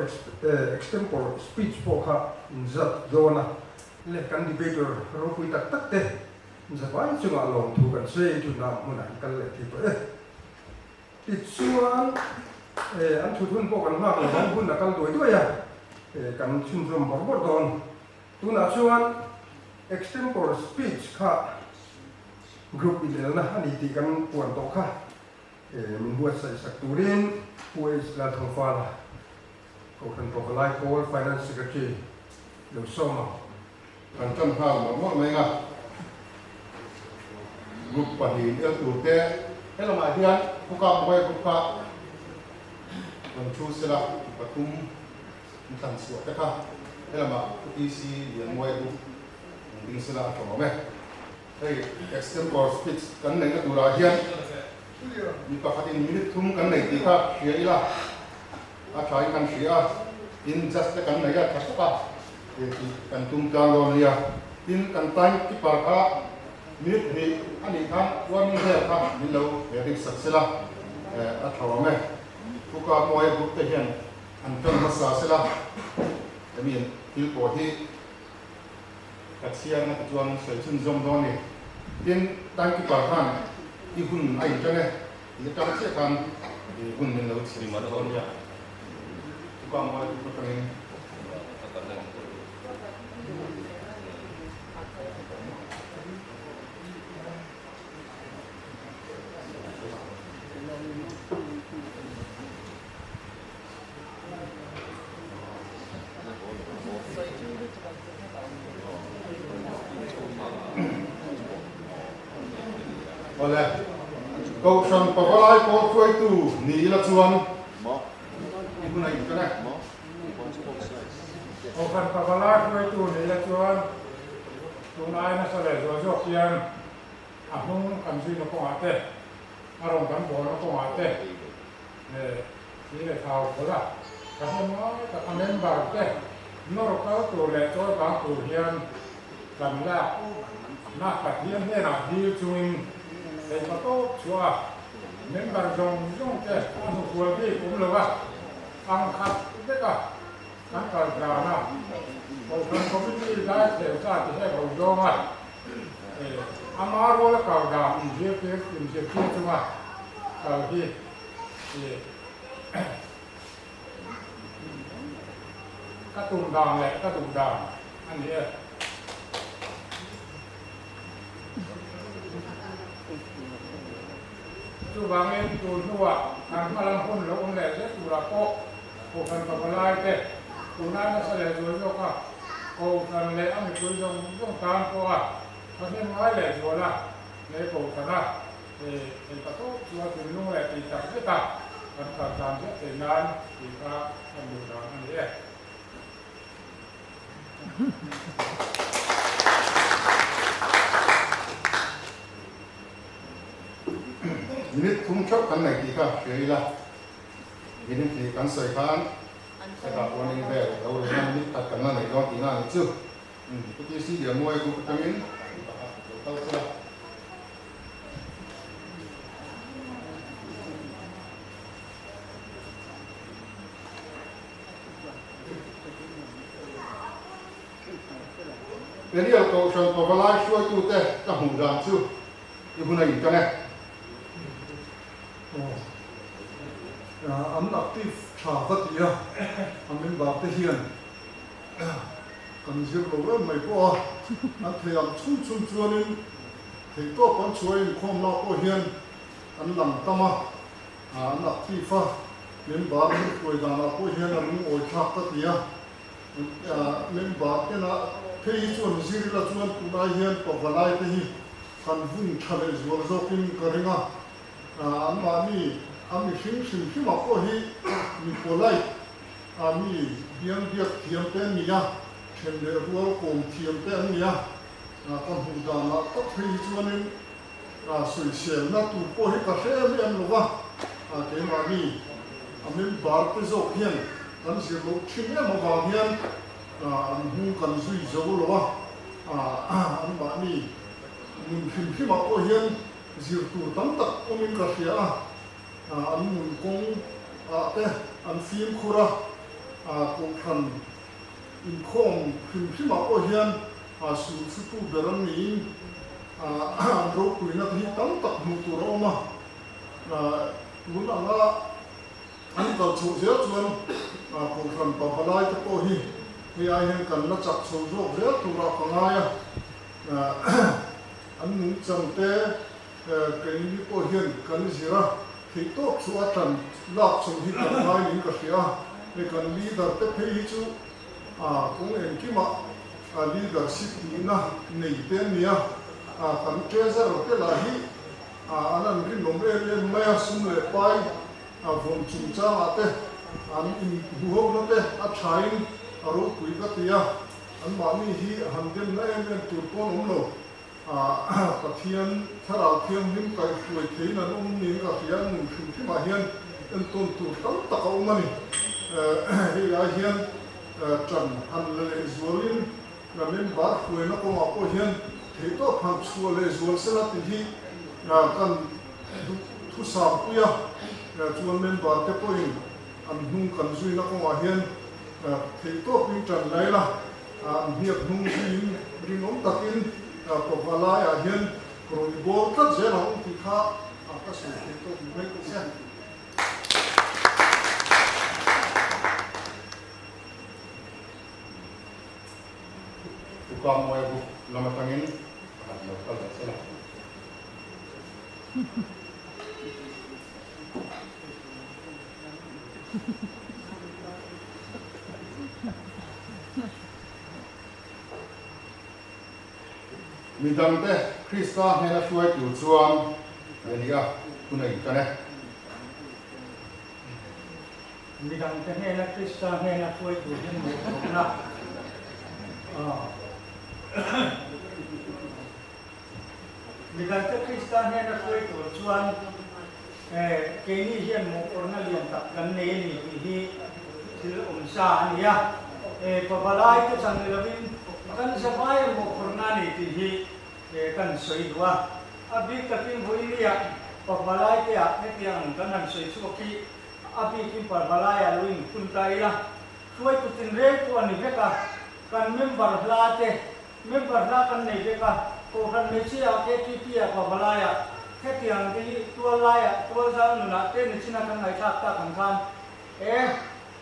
extempore speech po kha zat zona le kan debater ro kui tak tak te zawai chunga long thu kan se tu na mun an kal le thi pa ti chuan an thu thun po kan ma lo bang hun na kal doi ya kan chun rom bor don tu na chuan extempore speech kha group ile na ani ti kan puan to kha min buat sa sak turin pues la thofala ko kan to lai ko finance secretary lo soma kan chân hao mà mỗi mấy ngày group quản lý yêu cầu thế thế là mà hiện phụ cấp quay phụ cấp còn chú sẽ là và cũng thành sửa thế cả thế là mà EC liền quay cũng định sẽ là chỗ mẹ đây extempore speech cái này nó đủ là hiện như các phát in minute thum cái này thì khác gì là trái kan sia in just cái này là thật cả kan tum tang lo nia tin kan tang ki par kha mit ni ani khan wan he kha min lo very successful a thawame ku ka moi bu te hian an kan ma sa sela I mean il ko hi ka sia na chuan sai chun zom do ni tin tang ki par khan I hun ai chane I tang che kan I hun min lo chiri ma do nia ku ka moi bu ka ni Oleh, kau sang pakalai kau kuai tu ni la chuan. Ibu nak ikut nak. Okan pakalai kuai tu ni la chuan. Tunai na sale jok kian. Ahung kan si no kong ate. Arong kan bo no kong ate. Ni le thau ko la. Kasi mo ka kamen bar te. Nor ka tu le choi ka tu hian. Kan la. Na ka hian he na hi chuin. Thầy mà tốt chúa nên bằng dòng cái anh của đi cũng là vậy ăn khát tất cả ăn cả gà na còn không biết đi ra để ra thì hay còn dòng à ăn mà rồi là cả gà mình chia chung à cả đi các tùng đàn này các tùng đàn anh đi chú bang em chú nuôi hàng malam pun lo ông lệ rất chú là có phần còn lại thế chú nói nó sẽ là rồi cho cả cô phần lệ ông chú dùng tam cô à phần nên nói lệ rồi là lệ cô phần à thì ta tốt chú chú nuôi lệ thì tập rất tập phần tập làm rất thì nan thì ta làm được đó anh ấy Ini tumcok kan lagi kah, kira ini kan saya kan, saya tak boleh ber, kalau ini tak kena lagi orang tinggal itu, itu sih dia mau ikut kami, tahu tak? Jadi kalau contoh balai suai tu teh, tak mudah tu, ibu nak ikut ni. Ấm đặc tí trả phát tìa mình bảo tế hiền cần diệt lộ mấy qua anh thầy ăn chung chua nên thầy có con chuối không lo có hiền anh làm tâm anh đặc tí pha mình bảo mình quay ra là có hiền anh ngồi trả phát tìa mình bảo cái là thầy chuan diệt là chuan cũng ai hiền có vào lại thế hi cần vun trả lời rồi rồi kinh cái này anh bảo ni ami sim ma ko hi mi polai ami biang biak thiam te nia chen le rual kom thiam te nia kan hu da na to thei chuanin sui sel na tu po hi ka se mi an lova te ma ni amin bar te zo hian kan sir lo thin na ma ba hian an hu kan zui zo lova an ba ni min sim ma ko hian zir tu tam tak omin ka sia anh muốn công thế anh phim khura công thần in không phim mà có hiện sự tu beran ní anh râu tuổi nó thì tăng tập một tuổi rồi mà muốn anh tạo chủ dễ chuẩn công thần bảo lại cho cô hi thì ai hiện cần nó chặt sâu rộng dễ tu ra còn ai anh muốn chẳng thế cái gì có hiện cần gì ra thì tốt số trần lọc số hít cả hai những cái kia để cần leader tiếp theo chú cũng em kia mà leadership như na này tên nia cần treasure cái là hi anh cái nông em mai sum lệ pai vùng trung cha mà thế anh in buông nó thế chain rồi quý cái tia anh bảo ni hi hàng đêm nay em tụt con ông lô cái thiên thà là thiên hiếm cái suy thế là ông niệm cái thiên mình suy thế mà hiền anh tôn tu tâm tất cả ông này thì ai hiền trần ăn lệ zualin là mình bắt khuya nó cũng có hiền thế to phẳng xua lệ zual sẽ là tình hi là cần thu sạp kia là chuan mình bắt cái point ăn hung cần duy nó cũng có hiền thế to pin trần này là hiệp hung duy riêng ông takin có vào lại hiền rồi bố tất dễ là ông thì khác các sự thế to pin mấy cũng xem tukang mau ibu lama tangin akan melakukan salah. Midang teh Krista hena suai tu suam yani ah tunai kana. Midang teh hena Krista hena suai tu hen mo na. Midang teh Krista hena suai tu suam kini hian mo orna lian tak kan ne ni hi til sa ni ya pabalai ke sang lewin kan sabai mo orna ni ti hi kan soi dua abi takin hoi ya pabalai ke a ne tiang kan han soi su ki abi kin pabalai a luin kun tai la suai tu tin re tu ani beka kan member la kan nei beka ko kan me chi a ke ti pi a pabalai a ke tiang ti tua lai a tua za nu na te ni china kan ngai thak ta kan khan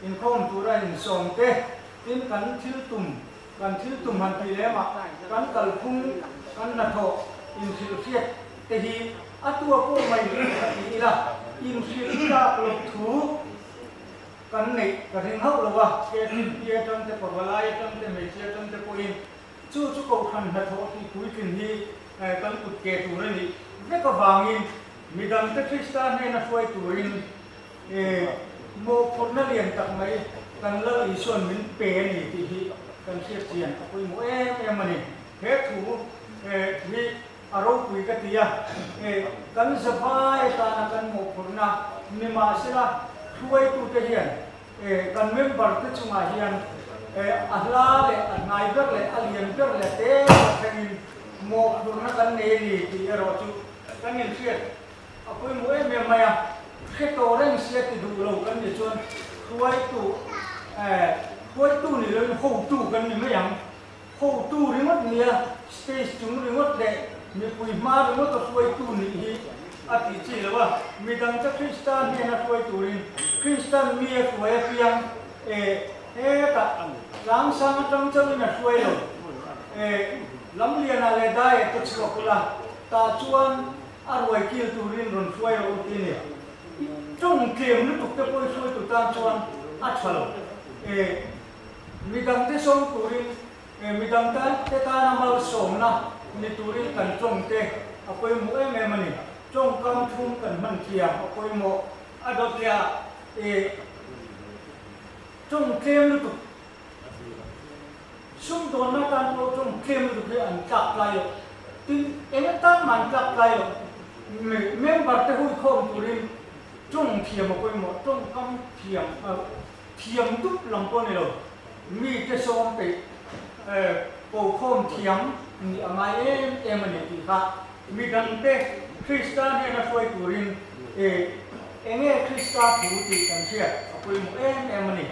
in khom tu ra in som te tin kan thil tum han pi le ma kan kal phung kan na tho in sil fiat te hi atua ko mai ni la in sil ka pro thu kan nei ka ring hau lo wa ke tin pia tam te pabalai tam te me chia tam te ko in chu ko khan na tho ti kui kin hi kan ut ke tu ra ni ve ka wangin midang te Krista ne na foi turin mo phorna lian tak mai kan la ison min pe ni ti hi kan sia chian apoi mo mani he thu ni aro pui ka tia kan savai ta na kan mo phorna ni ma sila thuai tu te hian kan member te chunga hian ahla le anai ber le alien ber le te thangin mo phorna kan ne ni ti aro chu kan in fiat apoi mo maya ke to reng sia ti du lo kan ni chuan thuai tu ni lo ho tu kan ni mayang ho tu ringot nia space chung ringot le mi pui ma ringot to thuai tu ni hi ati chi lawa mi dang cha Kristan ni na thuai tu rin Kristan mi a thuai piang ta lang sang tang chang ni na thuai lo lam lian ale dai to chlo kula ta chuan arwai kil tu rin ron thuai lo ti ni trong kem lu tuk te poi thuai tu ta chuan a thalo midang te som turin midang ta te ta na mal som na ni turin kan trong te apoi mu mani trong kam thum kan man kia apoi mo adot ya trong kem lu tuk sum don na kan lo trong kem lu tuk an kap lai tin tan man kap lai member te hui khom turin trong thiam apoi mo trong kam thiam tup lam po ne lo mi te som pe po khom thiam ni amai ani ti kha mi dang te Krista ne na foi turin enge Krista tu ti kan sia apoi mo ani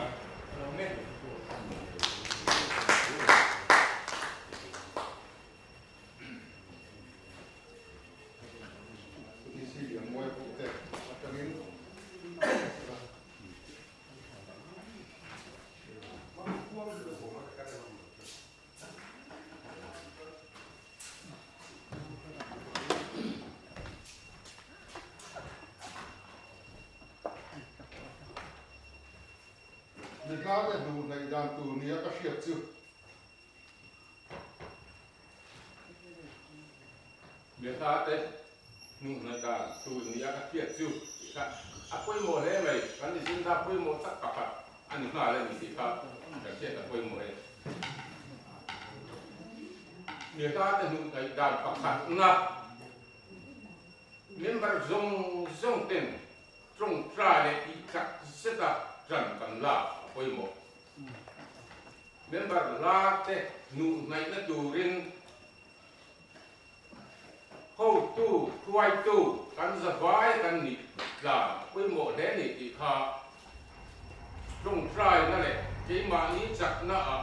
Việt Nam để đủ này đàn tù nia các hiệp chưa Việt Nam đấy nụ này cả tù nia các hiệp chưa quay mùa đấy mày anh đi xin ra quay mùa tất cả anh đừng nói là gì cả cái chuyện là quay mùa đấy Việt Nam để nụ này đàn bạc hạt na nên bắt dùng tiền trong trái để ít cắt sẽ là trần cần là quay mùa member la te nu nai na tu rin ho tu tuai tu kan za vai kan ni la pui mo le ni ti kha trong trai na le ke ma ni chak na a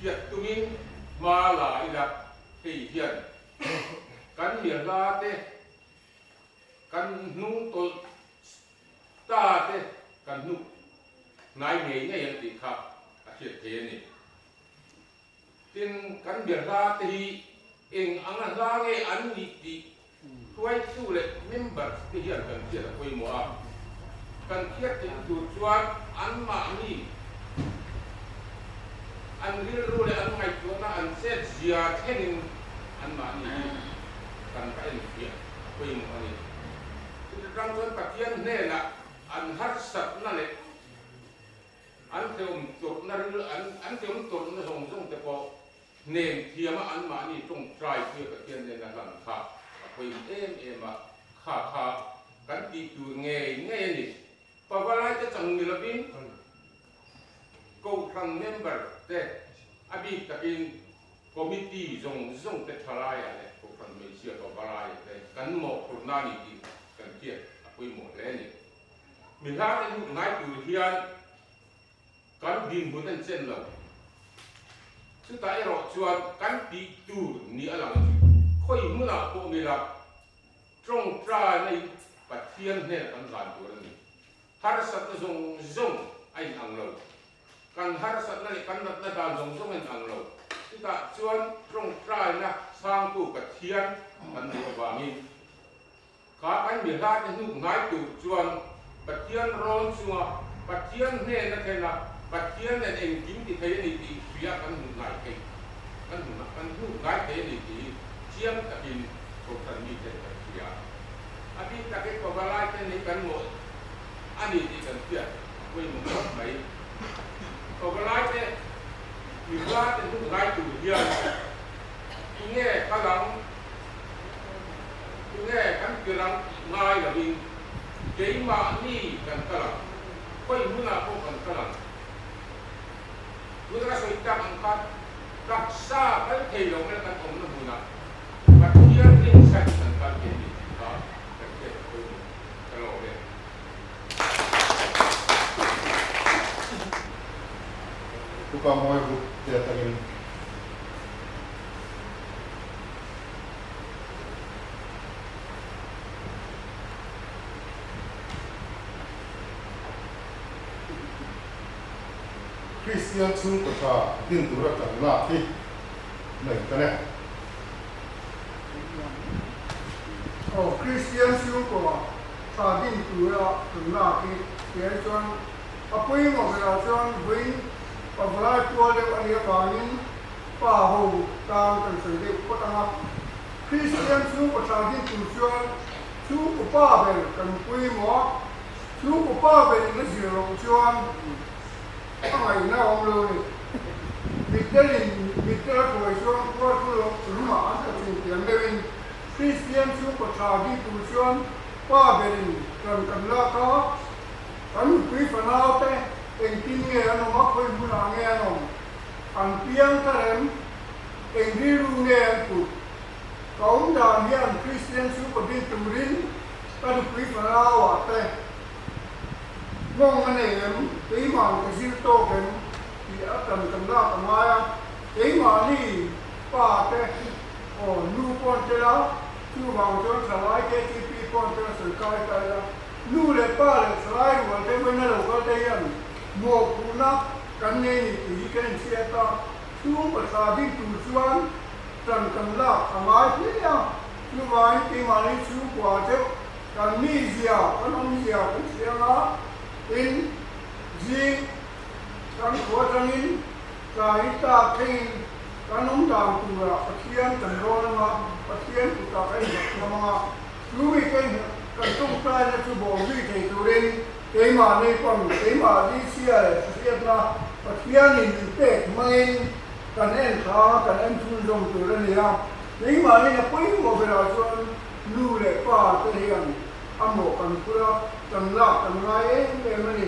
hiat tu min ma la ila hei hian kan mi la te kan nu to ta te kan nu nai nge nge yan ti kha a hiat thế ni tin kan mi la te hi eng anga la nge an ni ti tuai tu le member te hian kan hiat a pui mo a kan hiat ti tu chuan an ma ni an ril ru le an ngai tu na an set zia thenin an ma ni kan ka en hiat pui mo ani rang tuan patian ne na an har sat na le an teum tur na ril an teum tur na song song te po nem thiama an ma ni tong trai kia patian ne na lan kha pui em a kha kan ti tu nge ni pa wala te chang ni labin ko khang member te abi takin committee zong te thalai ale ko khang me sia ko wala te kan mo ko na ni ti kan kia pui mo le ni mi ha te nu ngai tu hian kan din bu ten chen lo chu ta ero chuan kan ti tu ni alang khoi mu na ko mi la trong tra nei pathian ne kan gan tu ni har sat zong ai ang lo kan har sat na kan na da zong ang lo chu ta chuan trong tra na sang tu pathian kan ni ba mi ka kan mi ha te nu ngai tu chuan pathian ron chunga pathian ne na ke na pathian ne eng kim ti thei ni ti bia kan nu ngai ke kan nu ngai te ni ti chiam takin ko kan mi te bia abi ta ke ko balai te ni kan mo ani ti kan pia koi mo mai ko balai te mi la te nu ngai tu dia inge kalang inge kan kirang ngai la bin ke ma ni kan kalang koi mu na ko kan kalang Putra soita angkat raksa kan thei lo kan om na muna pathian ring sa kan kan ke ni ka ke ko kalo le tu ka moi bu te takin Christian chung ko sa din tu ra kan la thi nei ta ne Christian chung ko sa din tu ra kan la thi ke chuan apoi mo ra chuan win pa vla tu le ani ka nin pa ho ta kan se de ko ta Christian chung ko sa din tu chuan chu ko pa be kan pui mo chu ko pa be ni ji ro chuan ngày nào ông luôn việc cái tuổi xuân qua tu lục mà ăn được tiền tiền bên Christian xuống của trà đi tu xuân qua bên cần lo có anh quý phần nào thế anh tin nghe nó mắc hơi buồn nghe nó anh tiếng ta em anh đi luôn nghe anh tụt cống đàn hiện Christian xuống của đi tu đến anh quý phần nào à thế mong anh em tí mà cái gì to cái thì ở cần ra tầm mai tí mà đi ba cái nu con chơi đó chú vào cho sờ lái cái chi phí con cho sờ cái đó nu để ba để sờ lái rồi cái bên đó có đây anh mua cũ nó cái này thì cái xe ta chú mà xài đi tủ xuân cần ra tầm mai thế nào chú vào tí mà đi chú qua chứ cần mi già con ông già cũng xe nó in ji kan ko tangin ka ita king kanum dang tu ra pathian kan ro na pathian tu ta kai na ma lu wi kan tung ta na tu bo wi thei tu ren ke ma nei pon ke ma di sia sia na pathian in te main kan en kha kan en tu jong tu ra ni ya nei ma nei na poi mo bera chuan lu le pa te hian amo kan pura kan la kan ngai le mani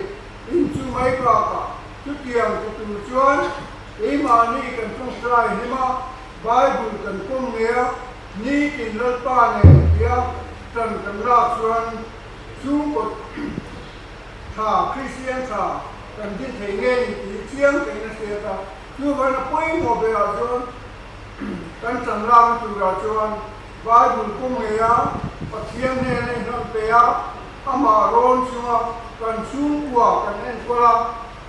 in chu mai pra ka chu tiang chu tu chuan Ima ni kan tung try ni ma Bible kan kum nia ni kin lat pa ne ya tan kan la chuan chu ko tha Christian tha kan din thei nge ni chiang ke na se ta chu ba na poi mo be a chuan kan chan la tu ra chuan Bible kum nia pathian ne ne na pe ya ama ron chua kan chu kwa kan en ko la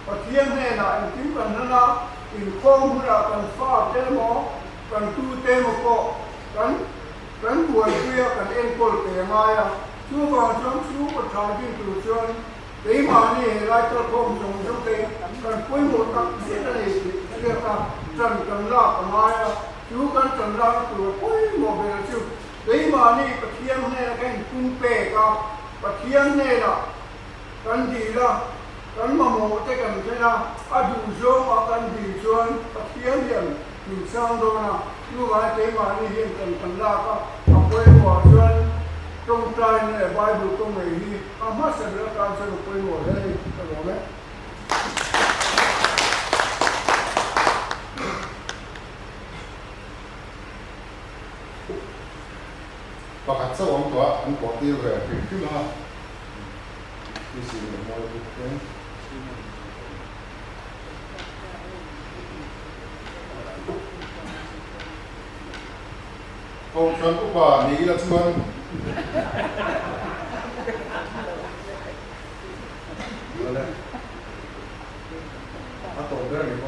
pathian ne na en tim kan na in khom ra kan fa te mo kan tu te mo ko kan buai kuya kan en kol te maya chu ba chong chu ko tha din tu chuan te ma ni lai to khom jong jong te kan poi mo ta se ta ni se ta chan kan la ka maya chu kan chan la tu poi mo be chu te ma ni pathian ne kan kun pe ka pathian ne na kan di la kan ma mo te kan se na a du zo ma kan di chuan pathian hian ni sang do na lu ga te ma ni hian kan la ka a poi mo chuan trong trai ne Bible ko me hi a ma se la kan se poi mo le ka lo me pakat sa wang tua an ko ti re ki ma ni si mo le ko Ông Trần Quốc Bảo nghĩ là chuan tổ cái này có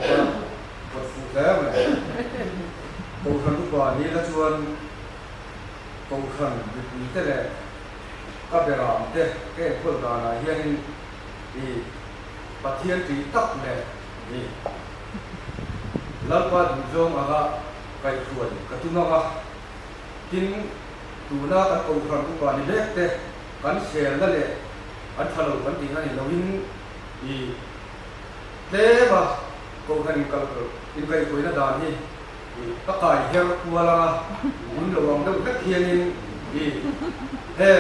vật phụ thế mà ông Trần Quốc Bảo nghĩ là chuan ông Trần bị thế này các bạn làm thế cái phương đó là hiện thì bắt thiên trí tắc này thì lần qua thủ dung mà cái chuột cái tu nó tin tu na kan ko khan ku ba ni lek te kan share la le an thalo kan ti na ni lovin I te ba ko kan kal in kai ko na dan ni ta kai her ku la un lo wang da ka thian in he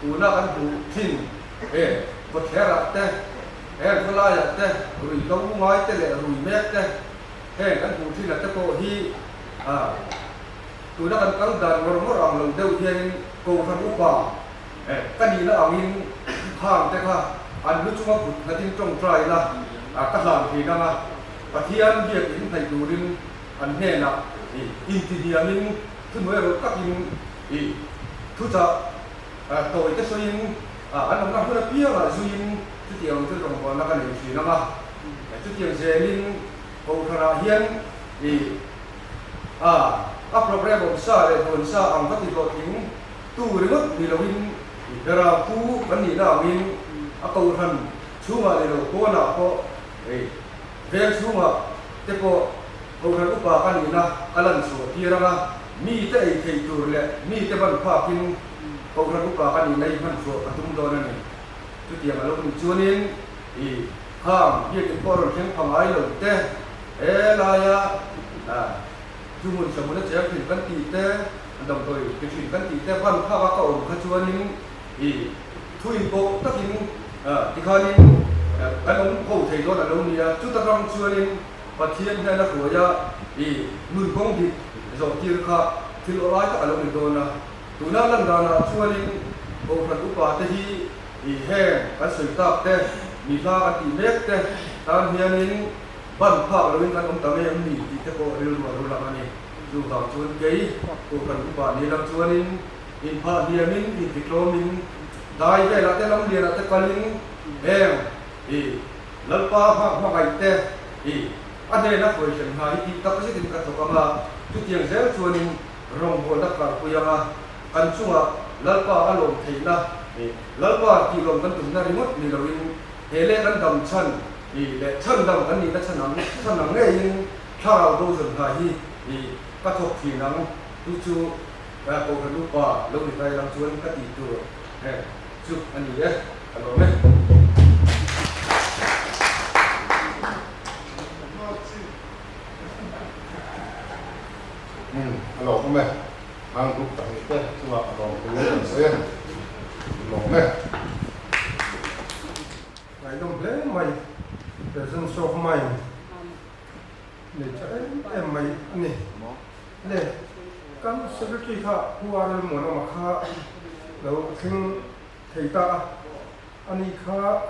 tu na kan bu thin ko thera te ko la ya te ru lo ngai te le ru me te he kan bu thin la te ko hi tu na kan kang dan ngor ang lo deu hian ko khan u pa kan ni la angin hang te kha an lu chunga phut na tin tong trai la ka hlang thi na pathian biak in thai tu rin an he na in ti dia min thu noi ro ka in thu cha toi te so in an na hu na pia la zu in tu tiang tu tong ko na kan ni thi na ma tu tiang je min ko khara hian a program of sa le don sa ang pati lo ting tu ringot ni lo in dara pu kan ni na min a ko han chuma le lo ko na ko vel chuma te ko han upa kan ni na alan so ti ra mi te ai thei tur le mi te ban pha kin ko han upa kan ni nei man so atum do na ni tu ti ma lo kun chuanin ham ye ke por ken phamai lo te la ya tu mun sa mun cha phin kan ti te dam toi ke phin kan ti te ban kha wa ka o kha chuanin thu in ko takin ti khanin kan ông ko thei do na lo ni ya chu ta ram chuanin pathian na ko ya mun kong di zo ti kha thil o lai ka lo ni do na tu na lan da na chuanin ko khan upa te hi he kan soi ta te mi la ka ti mek te tan hianin ban pha lo in kan ông ta me mi ti te ko ril ma ro la ni du ta chuan kei ko kan upa ni lam chuanin in pha hianin in ti klomin dai ve la te lam dia la te kalin lalpa ha gai te ane na ko chen ha I ta ka sin ka to kama tu tiang zel chuanin rong bo da ka ku yanga kan chunga lalpa alom theina lalpa ti lom kan tum na rimot ni lovin hele kan dam chan le chan dam kan ni ta chanang nge in tharau do zon ha hi ka thok thi nang tu chu ka ko kan lu pa lo ni tai lam chuan ka ti tu chu ani alo me alo không mẹ hàng chục tầng thế chứ mà alo cũng là xe alo mẹ I don't blame my presence of mind này cho em mày này này căn secretary kha huar mo na ma kha lo thing thei ta ani kha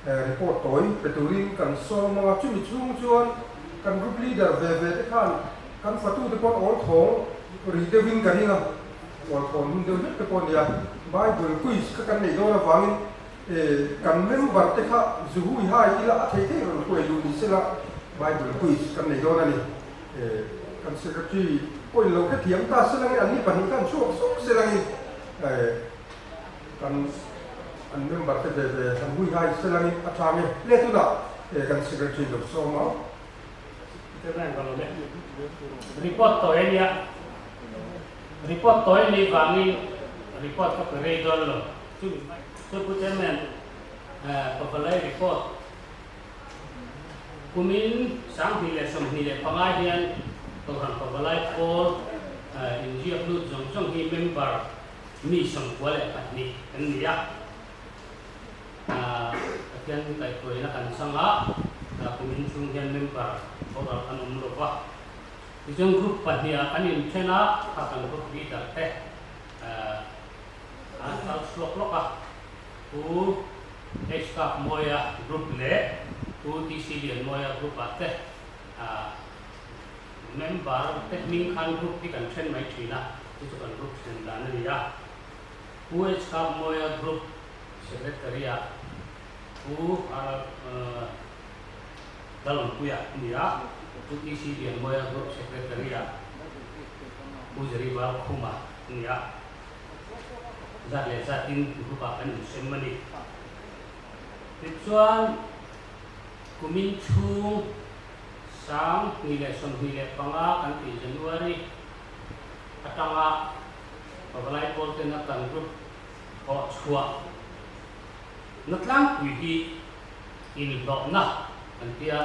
report toy peturin kan so ma chu mi chung chuan kan group leader ve te khan kan fatu te pon all thong ri te win kan inga all thong hun de te pon ya bible quiz ka kan nei do na wangin kan member te kha zuhui hai ila thei thei ro ko lu ni sela bible quiz kan nei do na ni kan secretary ôi lâu cái thiếm ta sẽ là cái anh đi bằng cái chuột xuống sẽ là cái anh nên bắt về thằng vui hai sẽ là cái acham ấy lấy tu đó kan secretary được so máu cái này còn là report tối đi ạ report tối đi vàng đi report có phải rây rồi chứ tôi cũng thấy mình có phải lấy report của mình sáng thì là xong thì là phong ai hiện tôi hàng có phải lấy call in here luôn trong khi member mi xong quá lại phải đi cái gì á cái tại tôi là cần sang á của mình chung hiện member có là anh ông quá thì trong group phải đi anh em trên á các anh group đi đặt thế anh ta slok lok á u extra moya group le u tc liền moya group á thế member te ming khan group ti kan chen mai thina ti chu kan group chen dan ni ya u extra moya group secretary ya u dalam puya ni ya u tc liền moya group secretary ya u jari ba khuma ni ya za le za tin group a kan sem mani ti chuan kumin chung sang nilai som nilai panga kan ti January atanga pabalai polte na kan group ho chua natlang kui hi in do na kan tia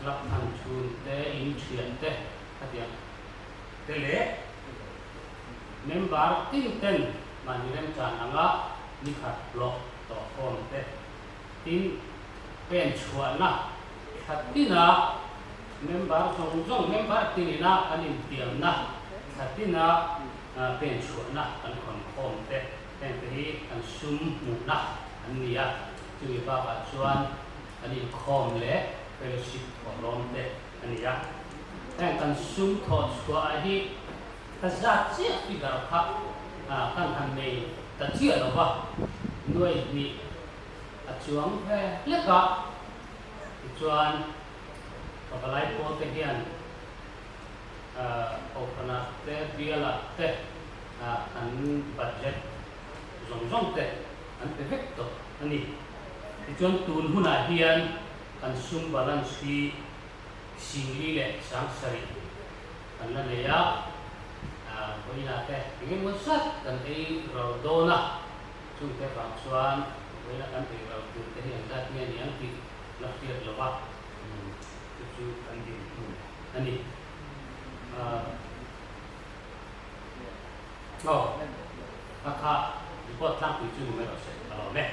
lap an chun te in chian te atia te le member tin ten manirem chan anga ni khat block to form te tin pen chua na khatina member song member tinina anin tiam na khatina pen chuana an khom te pen hi an sum mu na ania chui ba ka chuan anin khom le fellowship khom te ania ten kan sum tho chua hi ta za chi ti gar kha kan han nei ta chi lo ba noi ni a chuang he le ka chuan pabalai po te hian opana te biala te an budget zong te an te vek to ani ti chuan tun huna hian an sum balance hi singli le sang sari an la le ya koina te ngin mo sat kan ei ro dona chung te bang chuan koina kan ei ro tu te hian ta hian yang ti la tiat lo ba chu kan di ani akha report lang tu chu me ro se alo me